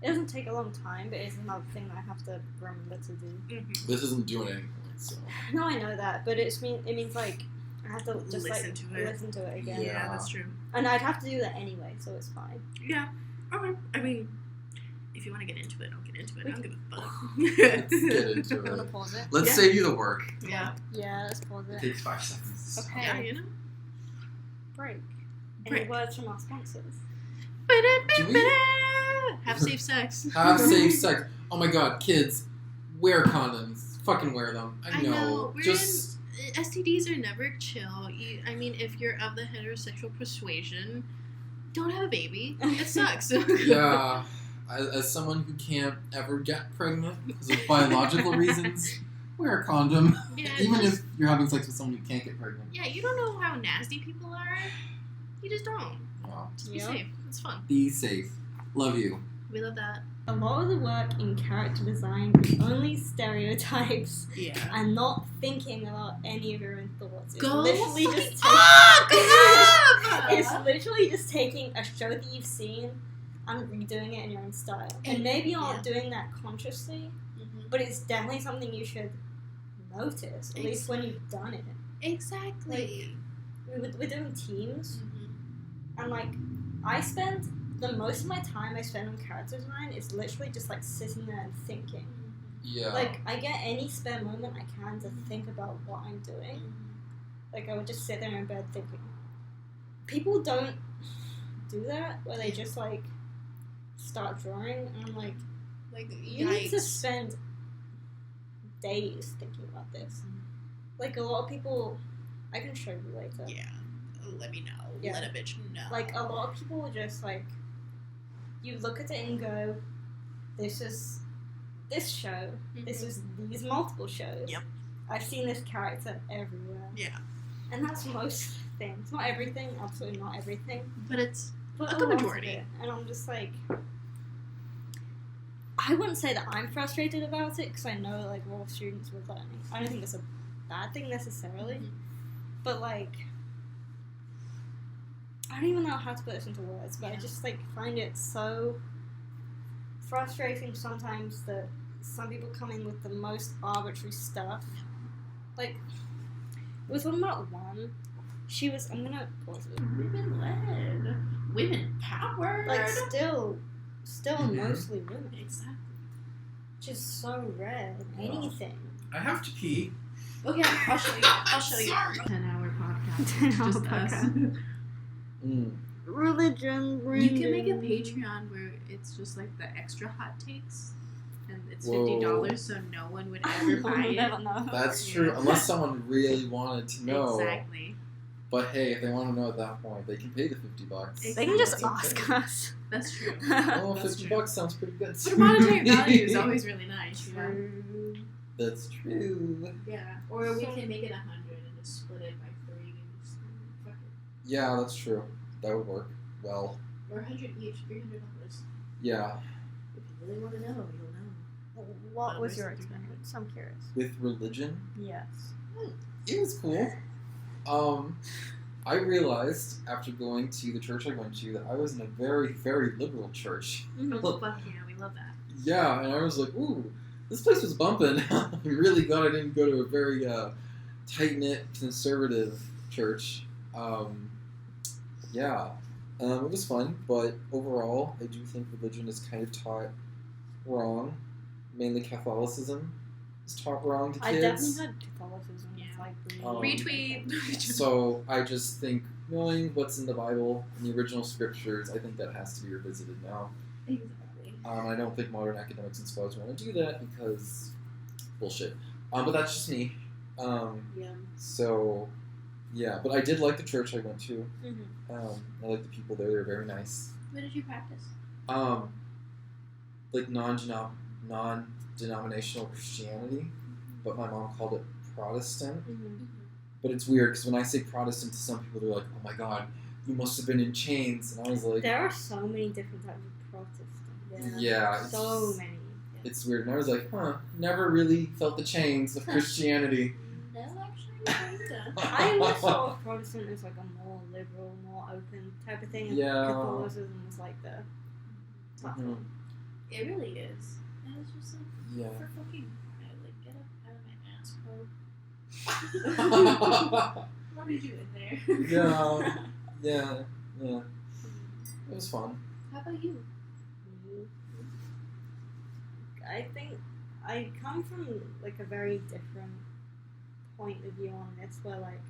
It doesn't take a long time, but it's another thing that I have to remember to do. Mm-hmm. This isn't doing anything. So. No, I know that, but it means like I have to just Listen to it. listen to it again. Yeah, that's true. And I'd have to do that anyway, so it's fine. Yeah. Okay. I mean, if you want to get into it, I'll get into it. I don't give a fuck. Let's get into You want to it. pause it? Let's Yeah. save you the work. Yeah. Yeah, let's pause It it. takes 5 seconds. Okay. Yeah, you know. Break. Any Break. words from our sponsors? Have safe sex. Have safe sex. Oh my god, kids, wear condoms. Fucking wear them. I know. We're Just STDs are never chill. I mean, if you're of the heterosexual persuasion, don't have a baby. It sucks. yeah. As someone who can't ever get pregnant because of biological reasons, wear a condom. Yeah, Even just- if you're having sex with someone who can't get pregnant. Yeah, you don't know how nasty people are. You just don't. Wow. Just be Yep. safe. It's fun. Be safe. Love you. We love that. A lot of the work in character design is only stereotypes Yeah. and not thinking about any of your own thoughts. It's Go literally fucking just up! it's literally just taking a show that you've seen and redoing it in your own style. And maybe you're not doing that consciously, but it's definitely something you should notice, at least when you've done it. Exactly. We're doing teams, Mm-hmm. and like I spend the most of my time I spend on character design is literally just like sitting there and thinking. Yeah. Like I get any spare moment I can to think about what I'm doing. Like I would just sit there in bed thinking. People don't do that where they just like start drawing, and I'm like, Like, you need to yikes. spend days thinking about this. Like a lot of people, I can show you later. Yeah. Let me know. Yeah. Let a bitch know. Like a lot of people will just like, you look at it and go, this is this show. This is these multiple shows. Yep. I've seen this character everywhere. Yeah. And that's most things. Not everything, absolutely not everything. But it's But A a good lot of majority. it. And I'm just like, I wouldn't say that I'm frustrated about it because I know like we're all students with learning. I don't think it's a bad thing necessarily. Mhm. But like, I don't even know how to put this into words, but I just like find it so frustrating sometimes that some people come in with the most arbitrary stuff. Like, we were talking about one. She was. I'm gonna pause it. women led. Women power. Like still Mhm. mostly women, Exactly. which is so rare in Yeah. anything. I have to pee. Okay, I'll show you. I'll show you. Sorry. 10-hour podcast. 10-hour Just us. podcast. Religion. You can make a Patreon where it's just like the extra hot takes, and it's $50, so no one would ever buy We'll it. never know. That's true, unless someone really wanted to know. Exactly. But hey, if they want to know at that point, they can pay the $50. They can just That's ask okay. us. That's true. Oh, That's $50 true. sounds pretty good. But a monetary value is always really nice, you know? True. That's true. Yeah. Or we can make it 100 and just split it by 3 and just fuck it. Yeah, that's true. That would work well. Or 100 each, $300. Yeah, If you really want to know, you'll know. What was your experience? I'm curious. with religion, Yes. it was cool. I realized after going to the church I went to that I was in a very, very liberal church. Oh, fuck yeah, we love that. Yeah, and I was like, ooh, this place was bumping. I'm really glad I didn't go to a very tight-knit conservative church. Yeah, it was fun, but overall, I do think religion is kind of taught wrong. Mainly Catholicism is taught wrong to I kids. definitely had Catholicism. Yeah. It's like Retweet. So I just think knowing what's in the Bible and the original scriptures, I think that has to be revisited now. Exactly. I don't think modern academics and scholars want to do that because bullshit. But that's just me. Yeah. So, yeah. But I did like the church I went to. Mm-hmm. I like the people there. They're very nice. What did you practice? Like non-denominational Christianity, but my mom called it Protestant. Mm-hmm. But it's weird because when I say Protestant to some people, they're like, "Oh my God, you must have been in chains," and I was like, There are so many different types of Protestants. "Yeah, So many. it's weird." And I was like, "Huh, never really felt the chains of Christianity." No, actually, I always thought of Protestant as like a more liberal, more open type of thing. And Yeah. Catholicism was like the platform. It really is. And it's just like, Yeah. for fucking like, get up out of my ass, bro. What did you in there? Yeah. It was fun. How about you? I think I come from like a very different point of view on this, where like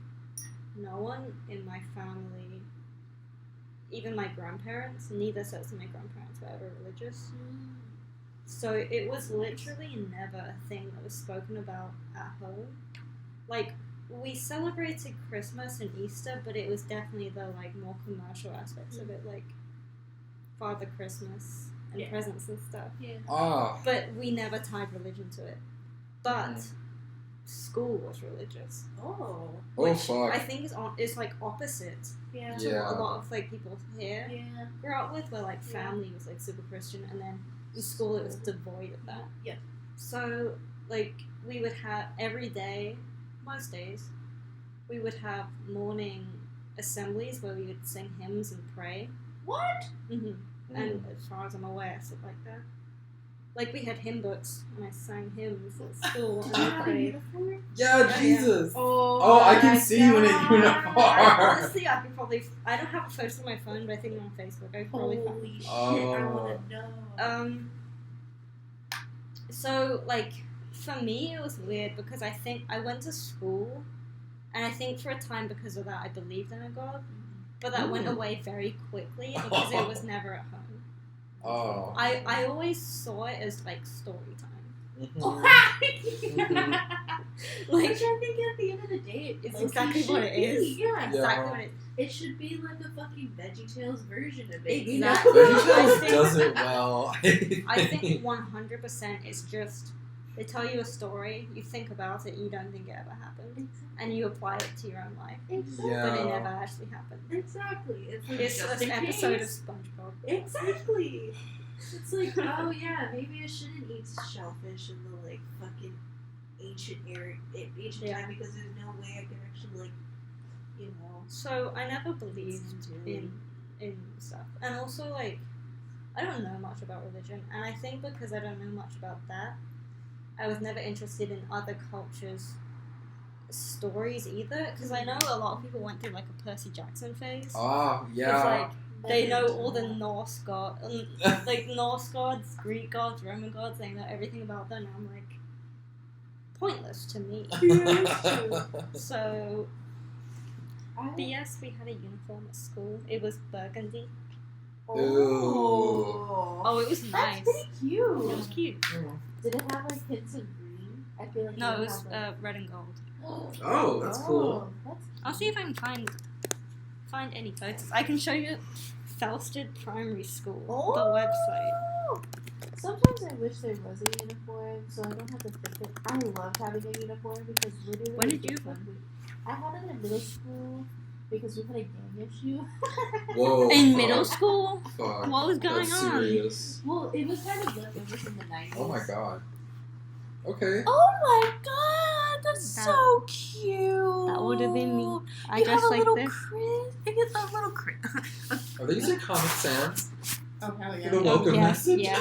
no one in my family, even my grandparents, neither sets of my grandparents were ever religious. So it was literally never a thing that was spoken about at home. Like, we celebrated Christmas and Easter, but it was definitely the like more commercial aspects of it, like Father Christmas and presents and stuff. Ah. But we never tied religion to it. But school was religious. Oh. Oh fuck. I think it's like opposite Yeah. to what a lot of like people here Yeah. grew up with, where like family was like super Christian, and then in school it was devoid of that. Yeah. So like we would have every day, most days, we would have morning assemblies where we would sing hymns and pray. What? Mm-hmm. And as far as I'm aware, I said like that. Like we had hymn books, and I sang hymns at school. Do And you I have a prayed. uniform? Yeah, Jesus. Oh, I can see you in a uniform. Honestly, I could probably. I don't have a photo on my phone, but I think on Facebook. I could probably find Holy it. shit! Oh. I want to know. So like for me, it was weird because I think I went to school, and I think for a time because of that, I believed in a God, but that went away very quickly because it was never at home. Oh. I always saw it as like story time. Like, which I think at the end of the day, It's exactly what it is. Yeah, Exactly what it is. It should be like a fucking VeggieTales version of it. Exactly. VeggieTales does it well. I think 100% is just they tell you a story, you think about it, you don't think it ever happened, and you apply it to your own life, Exactly. but it never actually happened. Exactly. It's like It's just an in episode case. of SpongeBob. Exactly. It's like, oh yeah, maybe I shouldn't eat shellfish in the like fucking ancient time because there's no way I can actually like, you know. So I never believed in stuff, and also like I don't know much about religion, and I think because I don't know much about that, I was never interested in other cultures' stories either. Because I know a lot of people went through like a Percy Jackson phase. Oh, It's yeah. like they know all the Norse gods, like Norse gods, Greek gods, Roman gods. They know everything about them. And I'm like, pointless to me. So, but yes, we had a uniform at school. It was burgundy. Ooh. Oh, it was nice. That's pretty cute. It was cute. Did it have like hints of green? I feel like No, it it was would have, red and gold. Oh, that's cool. That's I'll see if I can find any photos. I can show you Felsted Primary School, the website. Sometimes I wish there was a uniform, so I don't have to think it. I loved having a uniform because literally. When did you I had it in middle school because we had a gang issue. Whoa. In fuck. middle school? Fuck. What was going That's on? serious. Well, it was kind of leftover from the 90s. Oh my god. Okay. Oh my god, that's That- so cute. That would have been me. I You dressed have a like little this. Chris. I get that little Chris. Are they using Comic Sans Oh, hell for the welcome Yes, message? yes.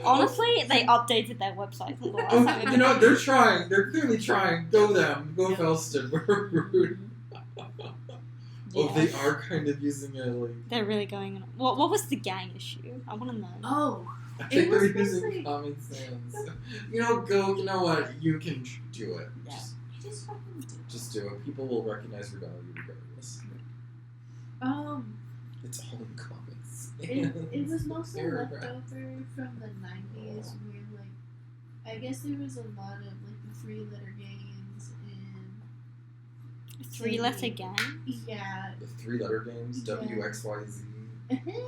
Honestly, they updated their website from the last Oh, time. you know, they're trying. They're clearly trying. Go them. Go Felston. We're rude. Oh, they are kind of using it like. They're really going on. What was the gang issue? I want to know. Oh. I think they're was using basically- Comic Sans. You know, go. You know what? You can do it. Yeah. You just fucking do it. Just do it. People will recognize your value regardless. It's all in Comic Sans. It was mostly Paragraph. leftover from the 90s where, like, I guess there was a lot of, like, the three-letter games and... 3-letter gang? Yeah. The three-letter games. Yeah. WXYZ.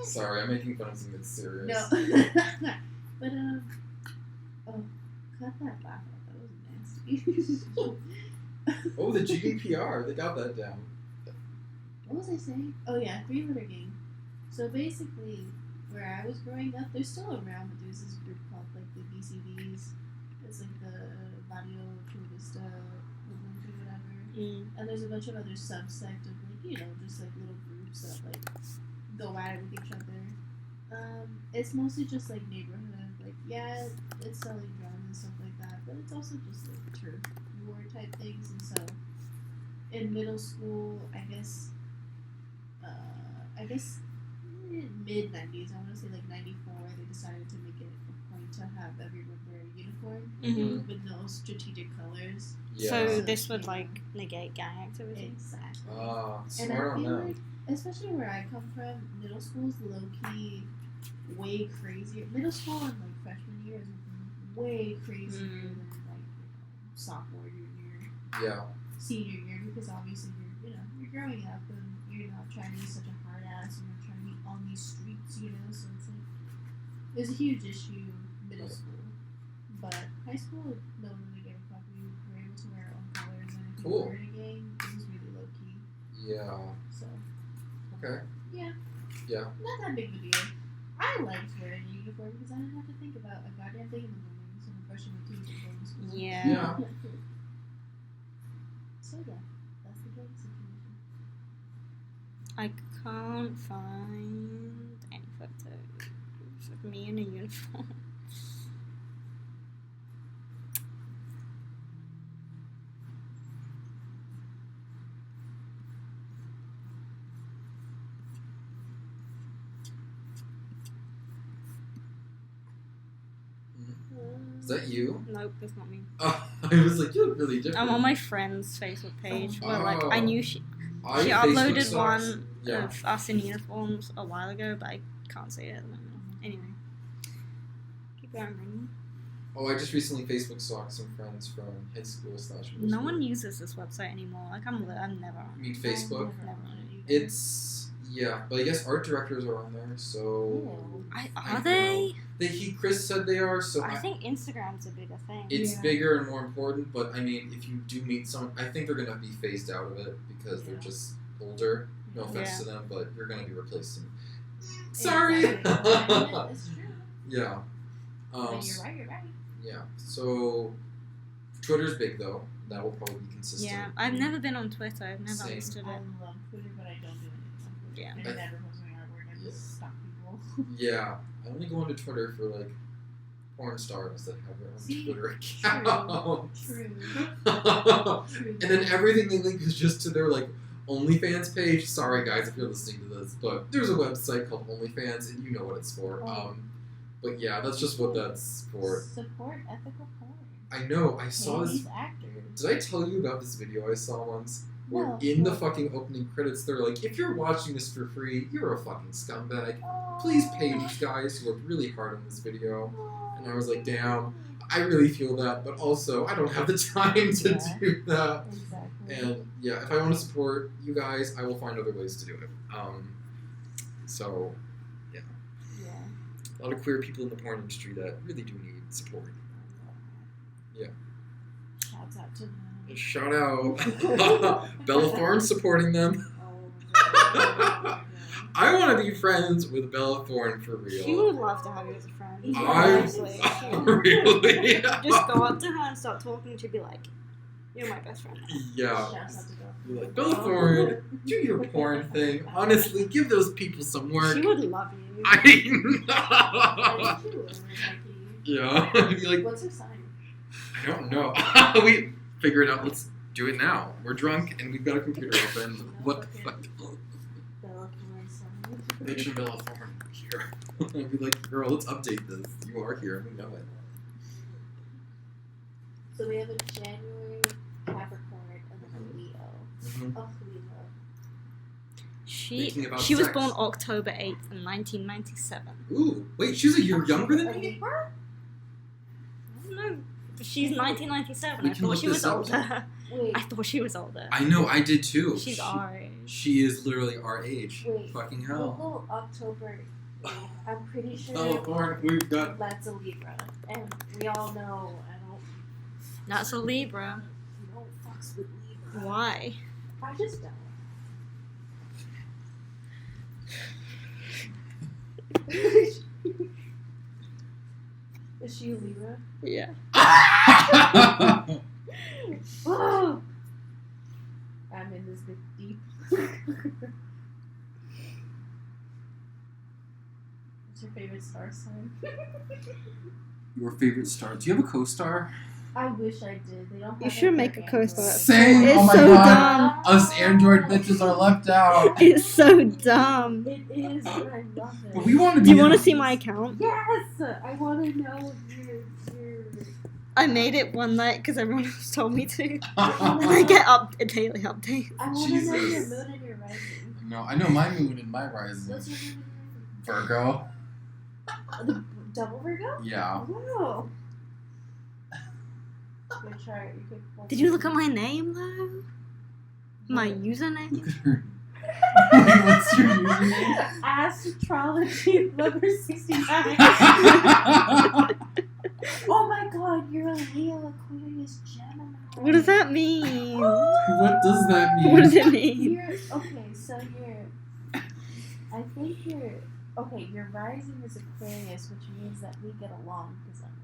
Sorry, I'm making fun of something that's serious. No. But, oh, cut that laugh out. That was nasty. Oh, the GDPR. They got that down. What was I saying? Oh yeah, 3-letter gang. So basically, where I was growing up, they're still around, but there's this group called like the BCBs. It's like the Barrio Chula Vista movement or whatever. And there's a bunch of other subsect of like, you know, just like little groups that like go at it with each other. It's mostly just like neighborhood, like yeah, it's selling drugs and stuff like that, but it's also just like turf war type things. And so in middle school, I guess mid 90s, I want to say like 94, they decided to make it a point to have everyone wear a uniform with those strategic colors. Yeah. So this would like negate gang activity. Exactly. Smart And I on feel them. like, especially where I come from, middle school's low key way crazier. Middle school and like freshman year is way crazier than like sophomore, junior, senior year, because obviously you're growing up and you're not trying to be such a hard ass and you're trying to be on these streets, you know. So it's like there's a huge issue middle school, but high school no one really gave a fuck. We were able to wear our own colors, and if we were in a gang, it was really low key. Yeah. So Okay. yeah. Yeah. Not that big of a deal. I liked wearing a uniform because I didn't have to think about a goddamn thing in the morning, so I'm brushing my teeth and going to school. Yeah. So yeah, that's the gang situation. I can't find any photos of me in a uniform. Is that you? Nope, that's not me. Oh, I was like, you look really different. I'm on my friend's Facebook page where like I knew she I uploaded Facebook socks. one of us in uniforms a while ago, but I can't see it at the moment. Anyway, keep going, Rainy. Oh, I just recently Facebook stalked some friends from high school / middle No school. one uses this website anymore. Like I'm never on You mean it. Facebook? Never on it. It's but I guess art directors are on there, so Are they? Chris said they are, so I think Instagram's a bigger thing. it's bigger and more important. But I mean, if you do meet someone, I think they're gonna be phased out of it because they're just older. No offense to them, but you're gonna be replaced. Sorry. It's true. Yeah. You're right. Yeah. So Twitter's big though. That will probably be consistent. Yeah, I've never been on Twitter. I've never Same. understood I it. love Twitter, but I don't do anything on Twitter. Yeah. And I never post my artwork. I just stalk people. Yeah. I only go onto Twitter for like porn stars that have their own See? Twitter account. True. And then everything they link is just to their like OnlyFans page. Sorry guys if you're listening to this, but there's a website called OnlyFans and you know what it's for. But yeah, that's just what that's for. Support ethical porn. I know, I saw Pay this. these actors. Did I tell you about this video I saw once? Where No. in the fucking opening credits they're like, if you're watching this for free, you're a fucking scumbag. Please pay these guys who worked really hard on this video. And I was like, damn, I really feel that, but also I don't have the time to do that. Exactly. And yeah, if I want to support you guys, I will find other ways to do it. So yeah. A lot of queer people in the porn industry that really do need support. Yeah. Shouts out to them. Shout out Bella Thorne supporting them. Oh, I want to be friends with Bella Thorne for real. She would love to have you as a friend. I Honestly. really. Just go up to her and start talking, and she'd be like, "You're my best friend." Yeah. Shouts out to them. You're like, Bella Thorne, do your porn thing. Honestly, give those people some work. She would love you. I I know. do, Mikey. Yeah. I'd be like, What's her sign? I don't know. We figure it out. Let's do it now. We're drunk and we've got a computer open. What the fuck? Bella Thorne sign. Mention Bella Thorne here. I'd be like, girl, let's update this. You are here. We know it. So we have a January Capricorn and then a Leo. Mm-hmm. Oh, Leo. Thinking about She was sex. born October 8th in 1997. Ooh, wait, she's a year younger than A me? Libra? I don't know. She's 1997. We I can thought look she was this up. older. Wait, I thought she was older. I know, I did too. She's our age. She is literally our age. Wait. Fucking hell. Google October. I'm pretty sure Bella Thorne, we've got. that's a Libra. And we all know I don't. That's a Libra. You don't fuck fucks with me. Why? I just don't. Is she a Libra? Yeah. Oh! I'm in this bit deep. What's your favorite star sign? Your favorite star? Do you have a co-star? I wish I did. They don't have You should it make for a co-star. Android. Same. It's Oh my so god. dumb. Us Android bitches are left out. It's so dumb. It is, but I love it. But we want to Do you want to see my account? Yes! I want to know your I made it one night because everyone else told me to. And I I get daily updates. I want to know your Jesus. moon and your rising. No, I know my moon and my rising. What's your moon Virgo. and your double Virgo? Yeah. Wow. You could try it. You could Did you look at my name though? My username? Look at her. What's your username? Astrology Lover 69. Oh my god, you're a Leo, Aquarius, Gemini. What does that mean? What does that mean? What does it mean? You're okay, so I think okay, your rising is Aquarius, which means that we get along because I'm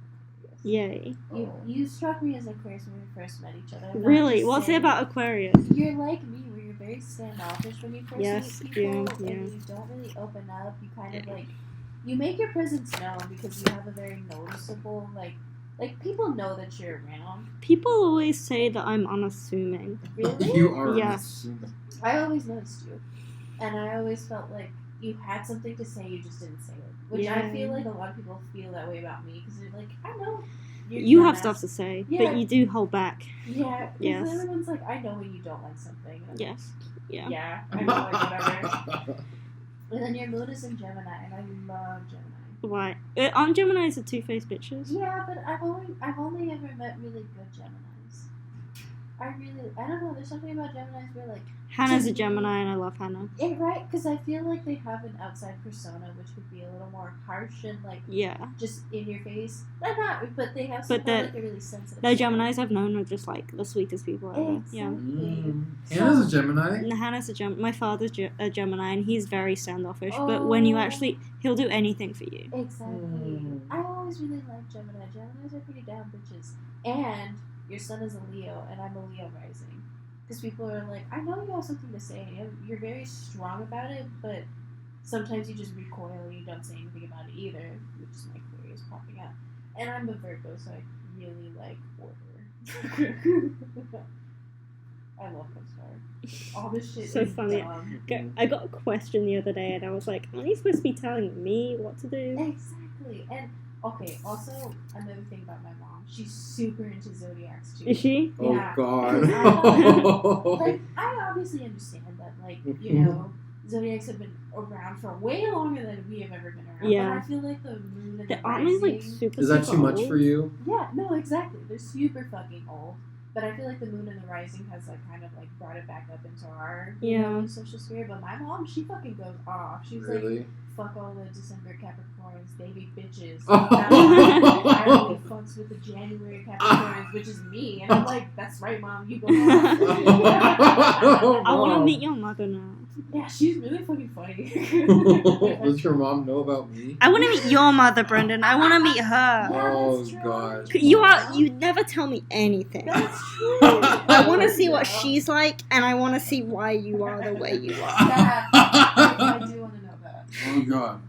Aquarius. Yay. You struck me as Aquarius when we first met each other. I'm not Really? just What's it saying- about Aquarius? You're like me, where you're very standoffish when you first Yes, meet people, yeah. and you don't really open up. You kind of like, you make your presence known because you have a very noticeable, like people know that you're around. People always say that I'm unassuming. Really? You are. Yeah. unassuming. I always noticed you, and I always felt like you had something to say, you just didn't say it. Which I Yeah. feel like a lot of people feel that way about me because they're like, I know. You're You have dumbass. stuff to say, Yeah. but you do hold back. Yeah, because Yes. everyone's like, I know when you don't like something. And I'm like, Yes. Yeah. Yeah, I know, like, whatever. And then your moon is in Gemini, and I love Gemini. Why? Aren't Geminis the two-faced bitches? Yeah, but I've only ever met really good Geminis. I don't know. There's something about Geminis where like Hannah's a Gemini, and I love Hannah. yeah, right? Because I feel like they have an outside persona which would be a little more harsh and like Yeah. just in your face. They're not, but they have But something the- like a really sensitive. The side. Geminis I've known are just like the sweetest people ever. Yeah. Exactly. Hannah's a Gemini. And Hannah's a Gemini. My father's a Gemini, and he's very standoffish. But when you Oh. actually, he'll do anything for you. Exactly. I always really like Gemini. Geminis are pretty down bitches. And your son is a Leo, and I'm a Leo rising. Because people are like, I know you have something to say. You're very strong about it, but sometimes you just recoil and you don't say anything about it either, which is my Aquarius popping out. And I'm a Virgo, so I really like order. I love co-star. All this shit So is funny. dumb. I got a question the other day, and I was like, aren't you supposed to be telling me what to do? Exactly. And okay, also another thing about my mom, she's super into zodiacs too. Is she? Oh Yeah. God. Like, I obviously understand that, like, you know, zodiacs have been around for way longer than we have ever been around. Yeah. But I feel like the moon and the Aren't they like rising. super? Is that super too much old? for you? Yeah, no, exactly. They're super fucking old. But I feel like the moon and the rising has like kind of like brought it back up into our Yeah. social sphere. But my mom, she fucking goes off. She's like, Really? fuck all the December Capricorns, baby bitches. Oh. I only fucks with the January Capricorns, which is me. And I'm like, that's right, mom, you go off. I want to meet your mother now. Yeah, she's really fucking funny. Does your mom know about me? I want to meet your mother, Brendan. I want to meet her. Oh, that's true. God. You never tell me anything. That's true. I want to see what she's like, and I want to see why you are the way you are. Yeah, I do want to know that. Oh God.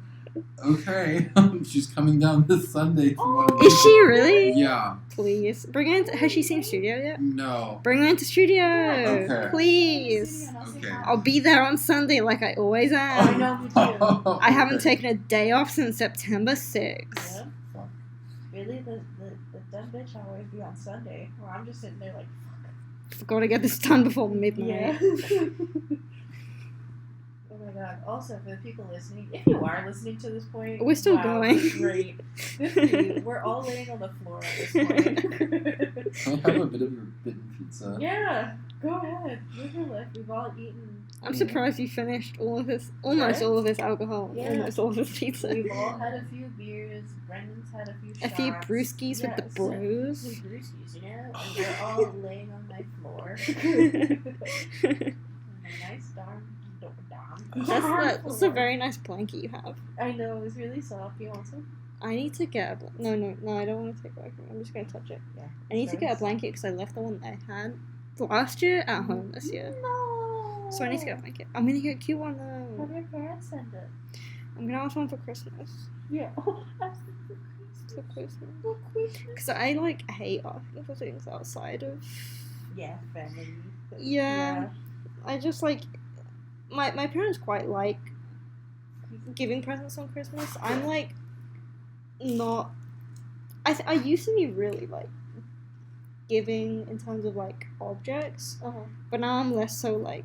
Okay. She's coming down this Sunday. If you wanna Is meet she really? her. Yeah. Please bring her into. Has she seen studio yet? No. Bring her into studio, Okay. please. Okay. I'll be there on Sunday like I always I am. know, me too. I haven't taken a day off since September 6th. Yeah. Really, the dumb bitch I'll always be on Sunday, where I'm just sitting there like, I've got to get this done before midnight. Oh my god. Also, for the people listening, if you are listening to this point, We're still wow, going. Great. Good for you. We're all laying on the floor at this point. I'll have a bit of your bitten pizza. Yeah. Go ahead. Live your life. We've all eaten. I'm surprised you finished almost all of his alcohol, Yeah. almost all of his pizza. We've all had a few beers. Brendan's had a few A shots. few brewskis with the bros. Some brewskis, you know? And they're all laying on my floor. A nice That's a very nice blanket you have. I know, it's really soft. You want some? I need to get a no, I don't want to take it away from you. I'm just going to touch it. Yeah. I need to get a blanket because I left the one that I had last year at home this year. No. So I need to get a blanket. I'm going to get a cute one though. How did your parents send it? I'm going to ask one for Christmas. Yeah. Oh, ask For Christmas. Because I hate asking for things outside of. Yeah, family. Yeah. I just my parents quite like giving presents on Christmas. I'm not. I used to be really giving in terms of objects, but now I'm less so I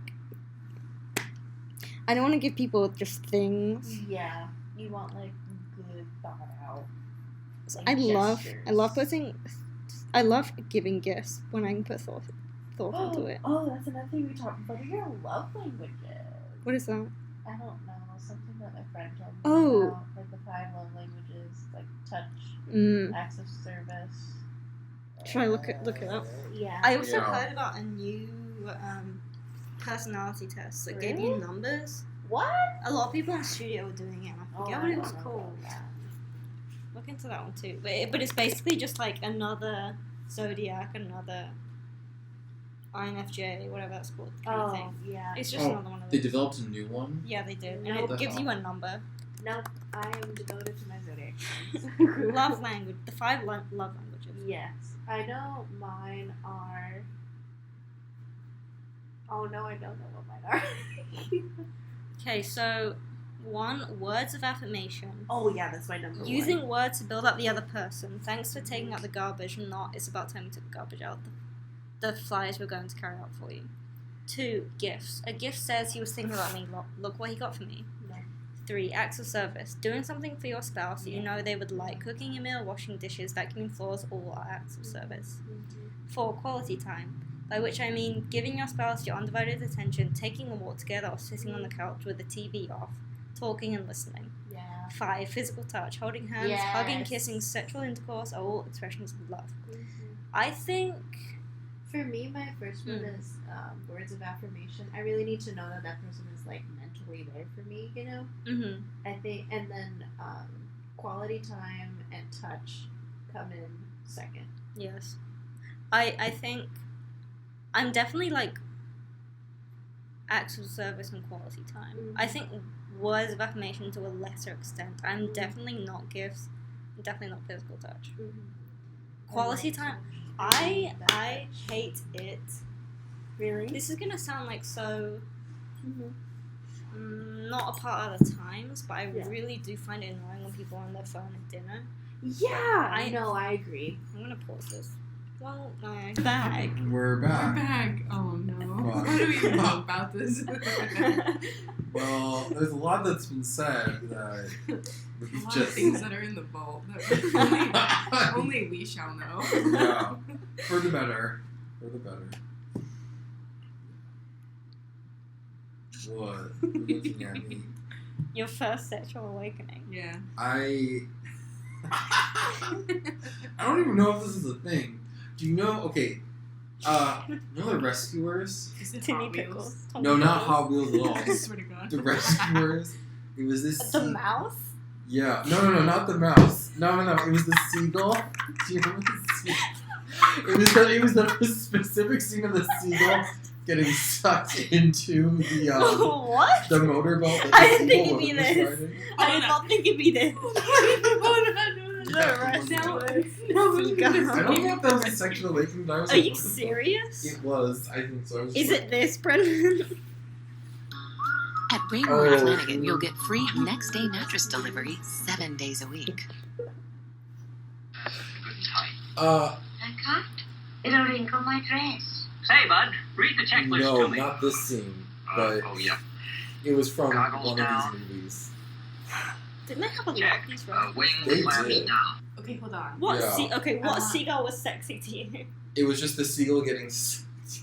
don't want to give people just things. Yeah, you want good thought out. So I love giving gifts when I can put thought into it. Oh, that's another thing we talked about. Your love languages. What is that? I don't know. Something that my friend told me Oh. about, the 5 love languages, touch, acts of service. Should I look it up? Yeah. I also Yeah. heard about a new personality test that gave you numbers. What? A lot of people in the studio were doing it, and I forget what it was called. That. Look into that one too. But it's basically just another zodiac, another INFJ, whatever that's called, kind of thing. Yeah. It's just another one of They those. developed a new one? Yeah, they did. No. And What the it gives hell? you a number. No, I am devoted to my zodiac signs. Love language. The 5 love languages. Yes. I know mine are. Oh no, I don't know what mine are. Okay, so 1, words of affirmation. Oh yeah, that's my number Using one. words to build up the other person. Thanks for taking out the garbage, and not it's about time you took the garbage out. The flyers we're going to carry out for you. 2, gifts. A gift says he was thinking about me. Look what he got for me. No. 3, acts of service. Doing something for your spouse that you know they would like. Cooking a meal, washing dishes, vacuuming floors, all are acts of service. 4, quality time. By which I mean giving your spouse your undivided attention, taking a walk together, or sitting on the couch with the TV off, talking and listening. Yeah. 5, physical touch. Holding hands, Yes. hugging, kissing, sexual intercourse are all expressions of love. I think... For me, my first one is words of affirmation. I really need to know that person is mentally there for me, you know? Mm-hmm. I think, and then quality time and touch come in second. Yes. I think I'm definitely acts of service and quality time. I think words of affirmation to a lesser extent. I'm definitely not gifts. I'm definitely not physical touch. Quality time. I hate it. Really? This is gonna sound so not a part of the times, but I really do find it annoying when people are on their phone at dinner. Yeah, I know. I agree. I'm gonna pause this. Well, no. Back. We're We're back. back. Oh no. Fuck. What do we even know about this? Well, there's a lot that's been said that A we've lot of just. things that are in the vault that only we shall know. Yeah. For the better. For the better. What? You're looking at me. Your first sexual awakening. Yeah. I don't even know if this is a thing. Do you know? Okay. You know the Rescuers? Is it Tinny Hot Pickles. Wheels? No, not Hot Wheels at all. I swear to God. The Rescuers. It was this. The mouse? Yeah. No, not the mouse. No. It was the seagull. Do you remember the seagull? It was the specific scene of the seagull getting sucked into the What? the motorboat. That the I didn't think seagull it'd be was this. riding. I did not think it'd be this. Yeah, I don't know if that was a sexual awakening. But I was Are like, you what the fuck? serious? It was. I think so. I was Is just it this, Brendan? At Raymore Oh. Flanagan, you'll get free next day mattress delivery 7 days a week. like, I can't. It'll wrinkle my dress. Say, bud, read the checklist no, to me. not this scene, but yeah. it was from Goggles one down. of these movies. Didn't they have a lot Check. of these They references? flappy did. down. Okay, hold on. What Yeah. what Uh-huh. seagull was sexy to you? It was just the seagull getting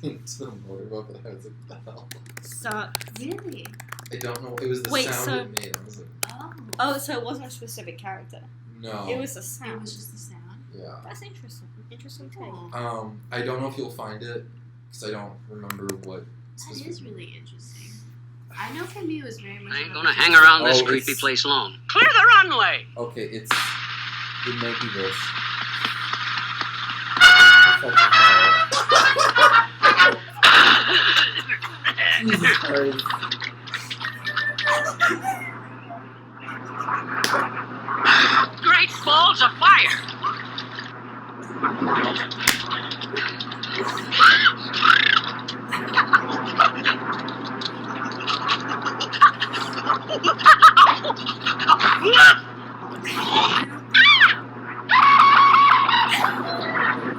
into the motorboat, but I was like, what the hell? Sucked. Really? I don't know. It was the Wait, sound so- it made. I was like, Oh, so it wasn't a specific character. no. It was the It sound. was just the sound. Yeah. That's interesting. Interesting take. Oh, I don't know if you'll find it because I don't remember what. that is really interesting. I know for me it was very much. I ain't about gonna the- hang around this Oh, creepy it's- place long. Clear the runway! Okay, it might be this. Jesus Christ. Great balls of fire!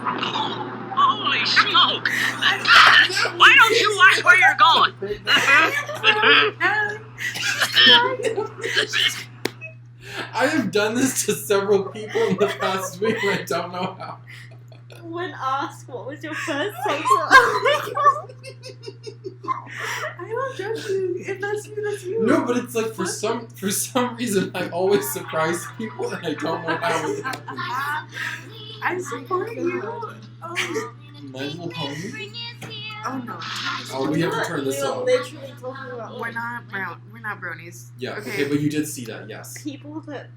Holy smoke! Why don't you watch where you're going? I have done this to several people in the past week and I don't know how. When asked what was your first sexual... Oh my god! I don't judge you. If that's you, that's you. No, but it's like for some reason I always surprise people and I don't know how it happens. I support you. Oh, My Little Pony? oh no. Oh, we have to turn this We were off. literally talking about We're not brown. We're not bronies. Yeah, Okay. okay, but you did see that, yes. people that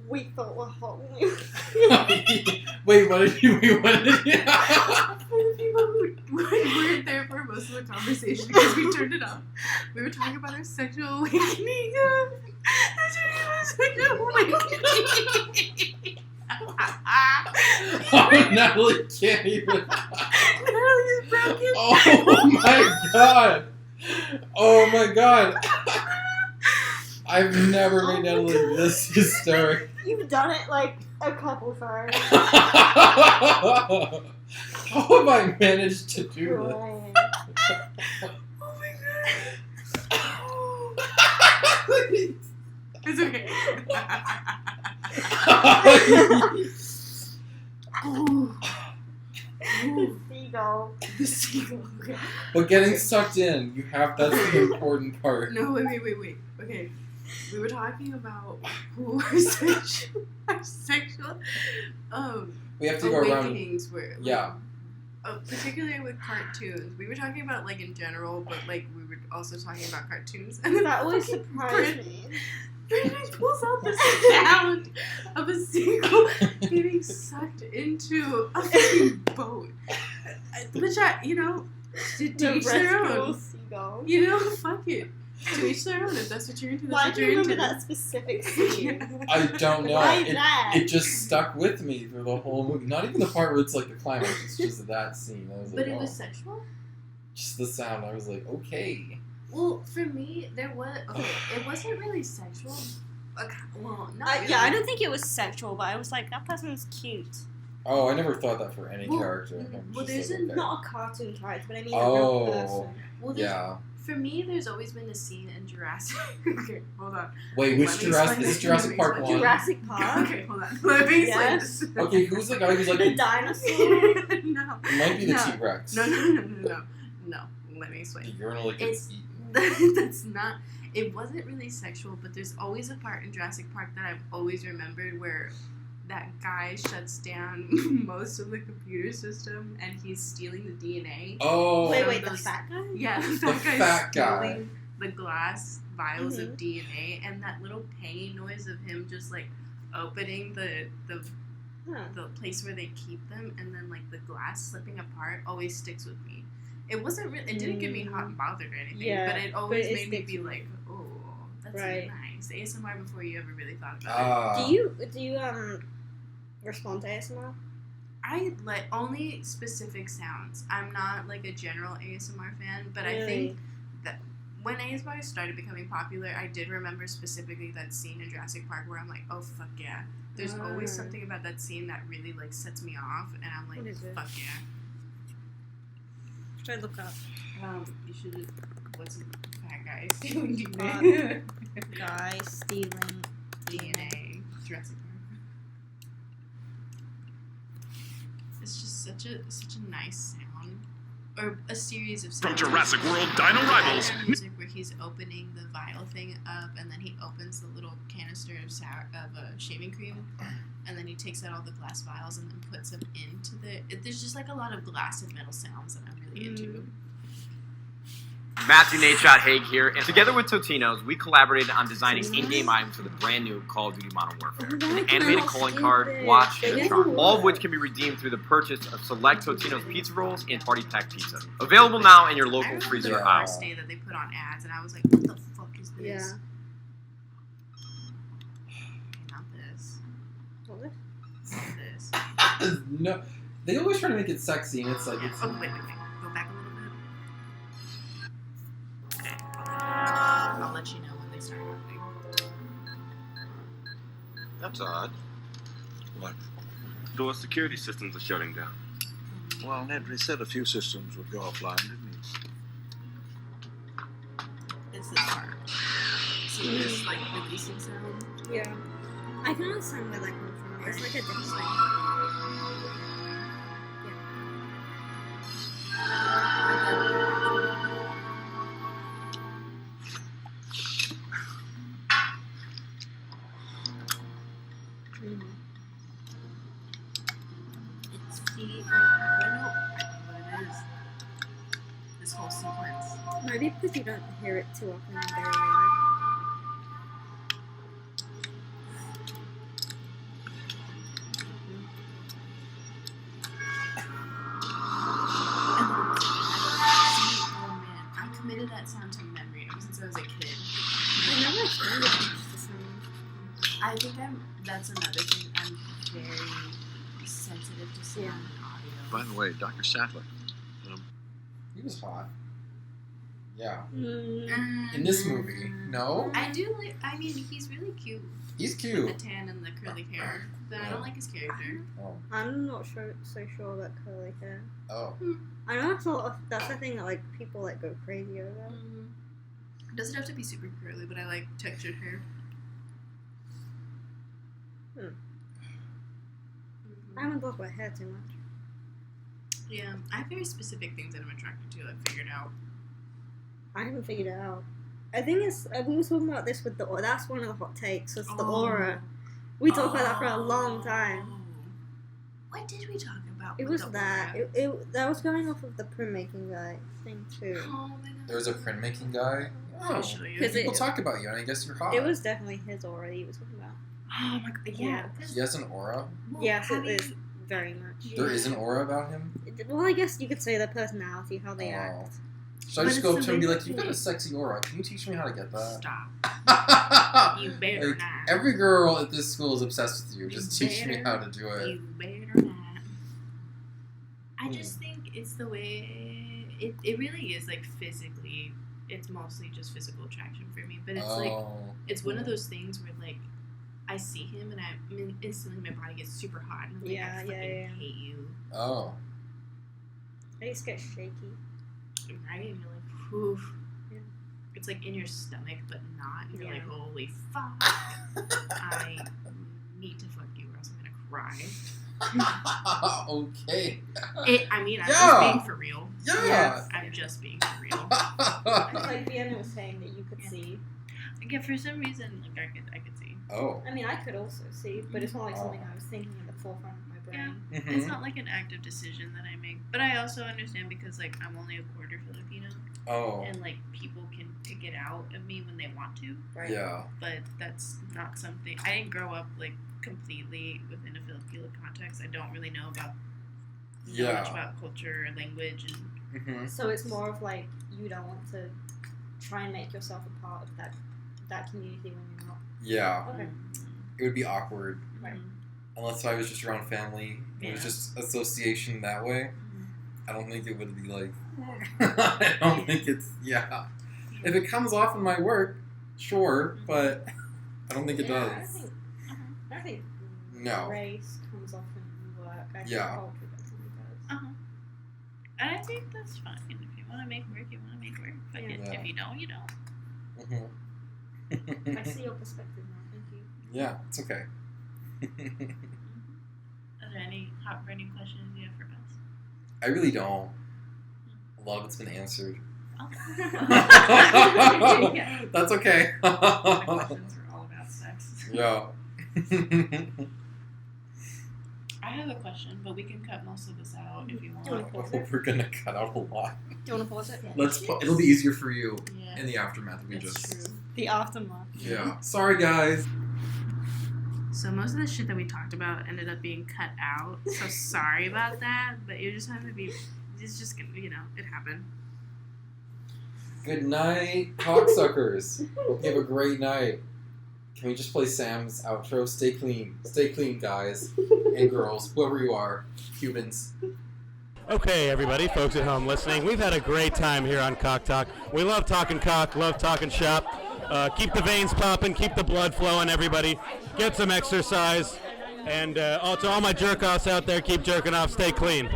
we thought were hot when we were Wait, what did you? What did you? For the people who weren't there for most of the conversation because we turned it off. We were talking about our sexual awakening. Our sexual awakening. Oh, Natalie can't even. Natalie's broken. Oh my god! Oh my god! I've never made Natalie this hysteric. You've done it like a couple times. How have I managed to do this? Right. Oh my god. It's okay. Ooh. The seagull. The seagull. Okay. But getting sucked in, that's the important part. No, wait. Okay. We were talking about who our sexual We have to go around. awakenings were. Like, Yeah. particularly with cartoons. We were talking about like in general, but like we were also talking about cartoons. And then That always fucking surprised me. Brittany pulls out the sound of a seagull getting sucked into a fucking boat. Which to The each their rescue own. seagull. Fuck it. To each their own. If that's what you're into, that's Why what do you you're remember into. that specific scene? I don't know. Why that? It just stuck with me through the whole movie. Not even the part where it's like the climax. It's just that scene. I was like, But it was oh. sexual? Just the sound. I was like, okay. Well, for me, there was. Okay, it wasn't really sexual. Okay, well, not really. Yeah, I don't think it was sexual, but I was like, that person's cute. Oh, I never thought that for any Well, character. I'm well, just there's like, okay. Not a cartoon character, but I mean a Oh. real person. Well, there's- Yeah. For me, there's always been a scene in Jurassic. Okay, hold on. Wait, which Let me Jurassic? explain Is this. Jurassic Let me Park explain. one? Jurassic Park. Okay, hold on. Let me explain Yes. this. Okay, who's the guy who's like? The It dinosaur. No. might be the No. T-Rex. No. Let me The explain. urinal that gets It's- eaten. That's not. It wasn't really sexual, but there's always a part in Jurassic Park that I've always remembered where that guy shuts down most of the computer system and he's stealing the DNA. Oh. Wait, the those- fat guy? Yeah, The that guy's fat guy. stealing the glass vials Mm-hmm. of DNA, and that little panging noise of him just like opening the place where they keep them, and then like the glass slipping apart always sticks with me. It wasn't really. It didn't get me hot and bothered or anything, Yeah, but it always but it made me sticks be with like, oh, that's Right. nice. ASMR before you ever really thought about it. Do you respond to ASMR? I like only specific sounds. I'm not like a general ASMR fan, but I Really? think that when ASMR started becoming popular, I did remember specifically that scene in Jurassic Park where I'm like, oh fuck yeah. There's always Ah. something about that scene that really like sets me off, and I'm like, What is it? fuck yeah. Should I look up? You should. What's it? Fat guy stealing Fat DNA. Guy stealing DNA. Jurassic Park. It's just such a nice sound. or a series of From sounds. Jurassic World Dino Rivals. Music where he's opening the vial thing up, and then he opens the little canister of shaving cream, and then he takes out all the glass vials and then puts them into there's just like a lot of glass and metal sounds that I'm really into. Matthew Nadeshot Haig here, and together with Totino's, we collaborated on designing in-game items for the brand new Call of Duty Modern Warfare. An animated calling card, watch, and a charm, all of which can be redeemed through the purchase of select Totino's pizza rolls and Party Pack pizza. Available now in your local freezer the aisle. first day that they put on ads, and I was like, what the fuck is this? Yeah. Not this. What? Not this. No, they always try to make it sexy, and it's like it's. Oh, wait. Go back a little bit. Okay. I'll let you know when they start happening. That's odd. What? Those security systems are shutting down. Well, Ned, they said a few systems would go offline, didn't he? It's this part. See this, like, releasing sound? Yeah. I can understand where that comes from. It's like a different thing. It's the, I don't know what it is. This whole sequence. Maybe because you don't hear it too often in daily life. Oh man, I committed that sound to memory ever since I was a kid. I never experienced the sound. I think that's another thing. I'm very sensitive to sound and audio. By the way, Dr. Sattler. He was hot. Yeah. Mm. In this movie, no. I do like. I mean, he's really cute. He's With cute. the tan and the curly hair, but I don't like his character. Oh. I'm not so sure about curly hair. Oh. I know that's the thing that like people like go crazy over. It doesn't have to be super curly, but I like textured hair. I haven't thought about hair too much. Yeah, I have very specific things that I'm attracted to. I've figured out. I haven't figured it out. I think it's we were talking about this with the aura. That's one of the hot takes. Was the aura? We talked about that for a long time. What did we talk about? It with was the that. aura? That was going off of the printmaking guy thing too. Oh my god. There's a printmaking guy. I'll show you. Because People talk about you, and I guess you're hot. It was definitely his aura he was talking about. Oh my god. Yeah. He has an aura. Yes, it is very much. There is an aura about him. Well, I guess you could say their personality, how they act. Should I But just it's go up to him and be the like, "You've got a sexy aura. Can you teach me how to get that?" Stop. You better Like, not. every girl at this school is obsessed with you. You Just teach me better- how to do it. You better not. I just think it's the way it really is like physically. It's mostly just physical attraction for me, but it's like it's one of those things where like I see him and instantly my body gets super hot and I'm like, I fucking hate you. Oh. I just get shaky. Right? And you're like, poof. Yeah. It's like in your stomach, but not. And you're like, holy fuck. I need to fuck you or else I'm gonna cry. Okay. I'm just being for real. Yeah. I'm just being for real. Like Vienna was saying that you could see. Yeah, for some reason, like I could see. Oh. I mean, I could also see, but it's not like something I was thinking in the forefront of my brain. Yeah, it's not like an active decision that I make. But I also understand because like I'm only a quarter Filipino. Oh. And like people can pick it out of me when they want to. Right. Yeah. But that's not something I didn't grow up like completely within a Filipino context. I don't really know about much about culture or language and So it's more of like you don't want to try and make yourself a part of that community when you're not. Yeah. Okay. It would be awkward. Right. Unless I was just around family. It was just association that way. I don't think it would be like. I don't think it's. Yeah. If it comes off in my work, sure, but I don't think it does. I think No. race comes off in work. I think culture definitely does. And I think that's fine. If you want to make work, you want to make work. Fuck it. If you don't, you don't. I see your perspective now. Thank you. Yeah, it's okay. Are there any hot burning questions you have for us? I really don't. A lot of it's been answered. Oh. That's okay. My questions are all about sex. Yeah. I have a question, but we can cut most of this out if you want. We're gonna cut out a lot. Do you want to pause it? It'll be easier for you Yeah. in the aftermath if we That's just. true. The aftermath. Yeah. Sorry, guys. So most of the shit that we talked about ended up being cut out. So sorry about that, but you just have to be. It's just gonna, it happened. Good night, cocksuckers. Hope you have a great night. Can we just play Sam's outro? Stay clean. Stay clean, guys and girls, whoever you are, Cubans. Okay, everybody, folks at home listening, we've had a great time here on Cock Talk. We love talking cock, love talking shop. Keep the veins popping, keep the blood flowing, everybody. Get some exercise. And to all my jerk-offs out there, keep jerking off, stay clean.